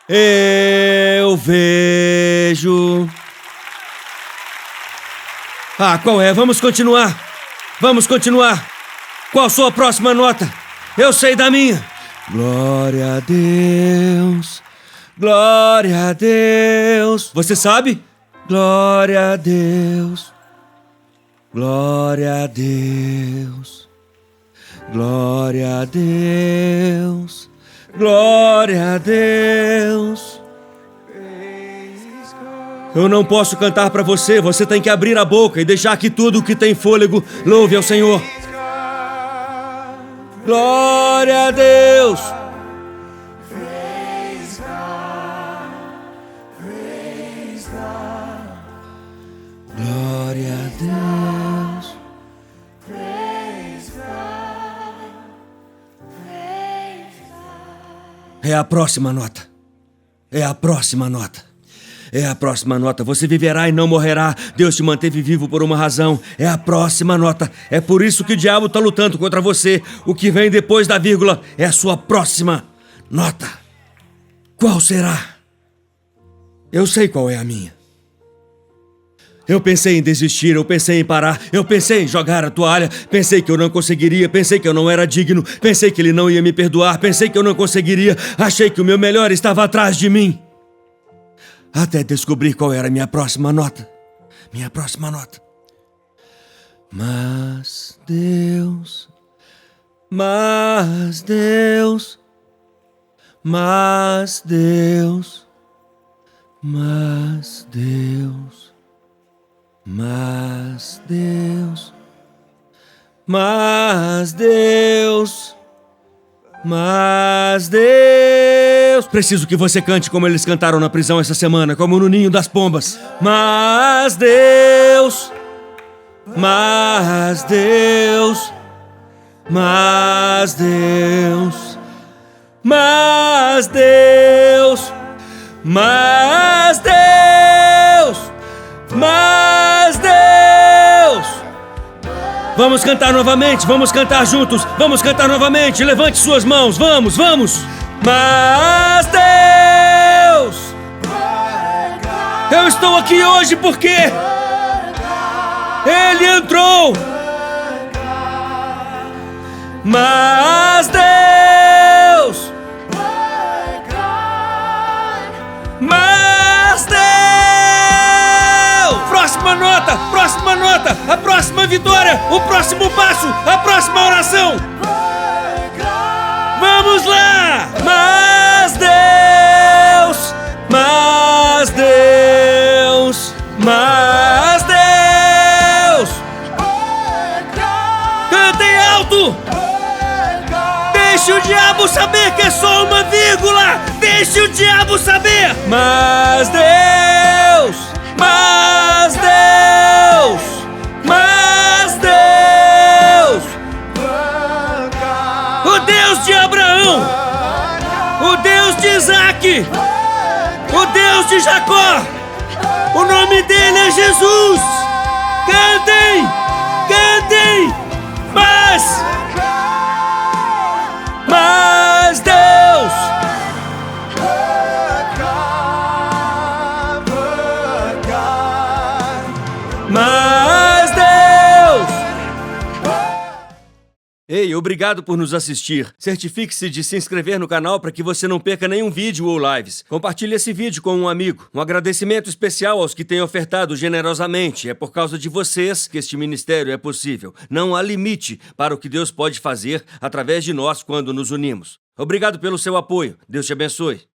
[SPEAKER 1] eu vejo. Ah, qual é? Vamos continuar. Vamos continuar. Qual sua próxima nota? Eu sei da minha. Glória a Deus. Glória a Deus. Você sabe? Glória a Deus. Glória a Deus. Glória a Deus. Glória a Deus. Eu não posso cantar para você, você tem que abrir a boca e deixar que tudo o que tem fôlego louve ao Senhor. Glória a Deus. Glória a Deus. É a próxima nota. É a próxima nota. É a próxima nota. Você viverá e não morrerá. Deus te manteve vivo por uma razão. É a próxima nota. É por isso que o diabo está lutando contra você. O que vem depois da vírgula é a sua próxima nota. Qual será? Eu sei qual é a minha. Eu pensei em desistir, eu pensei em parar, eu pensei em jogar a toalha, pensei que eu não conseguiria, pensei que eu não era digno, pensei que ele não ia me perdoar, pensei que eu não conseguiria, achei que o meu melhor estava atrás de mim. Até descobrir qual era a minha próxima nota. Minha próxima nota. Mas Deus, mas Deus, mas Deus, mas Deus, mas Deus, mas Deus, mas Deus. Preciso que você cante como eles cantaram na prisão essa semana, como no ninho das pombas. Mas Deus, mas Deus, mas Deus, mas Deus, mas Deus, mas Deus. Vamos cantar novamente, vamos cantar juntos, vamos cantar novamente. Levante suas mãos, vamos, vamos. Mas Deus, eu estou aqui hoje porque Ele entrou. Mas Deus, mas Deus. Próxima nota, próxima nota, a próxima vitória, o próximo passo, a próxima oração. Vamos lá! Mas Deus, mas Deus, mas Deus. Cantem alto! Deixe o diabo saber que é só uma vírgula! Deixe o diabo saber! Mas Deus, mas Deus, mas Deus. O Deus de Abraão, o Deus de Isaac, o Deus de Jacó, o nome dele é Jesus. Cantem, cantem, mas Deus, mas Deus. Ei, obrigado por nos assistir. Certifique-se de se inscrever no canal para que você não perca nenhum vídeo ou lives. Compartilhe esse vídeo com um amigo. Um agradecimento especial aos que têm ofertado generosamente. É por causa de vocês que este ministério é possível. Não há limite para o que Deus pode fazer através de nós quando nos unimos. Obrigado pelo seu apoio. Deus te abençoe.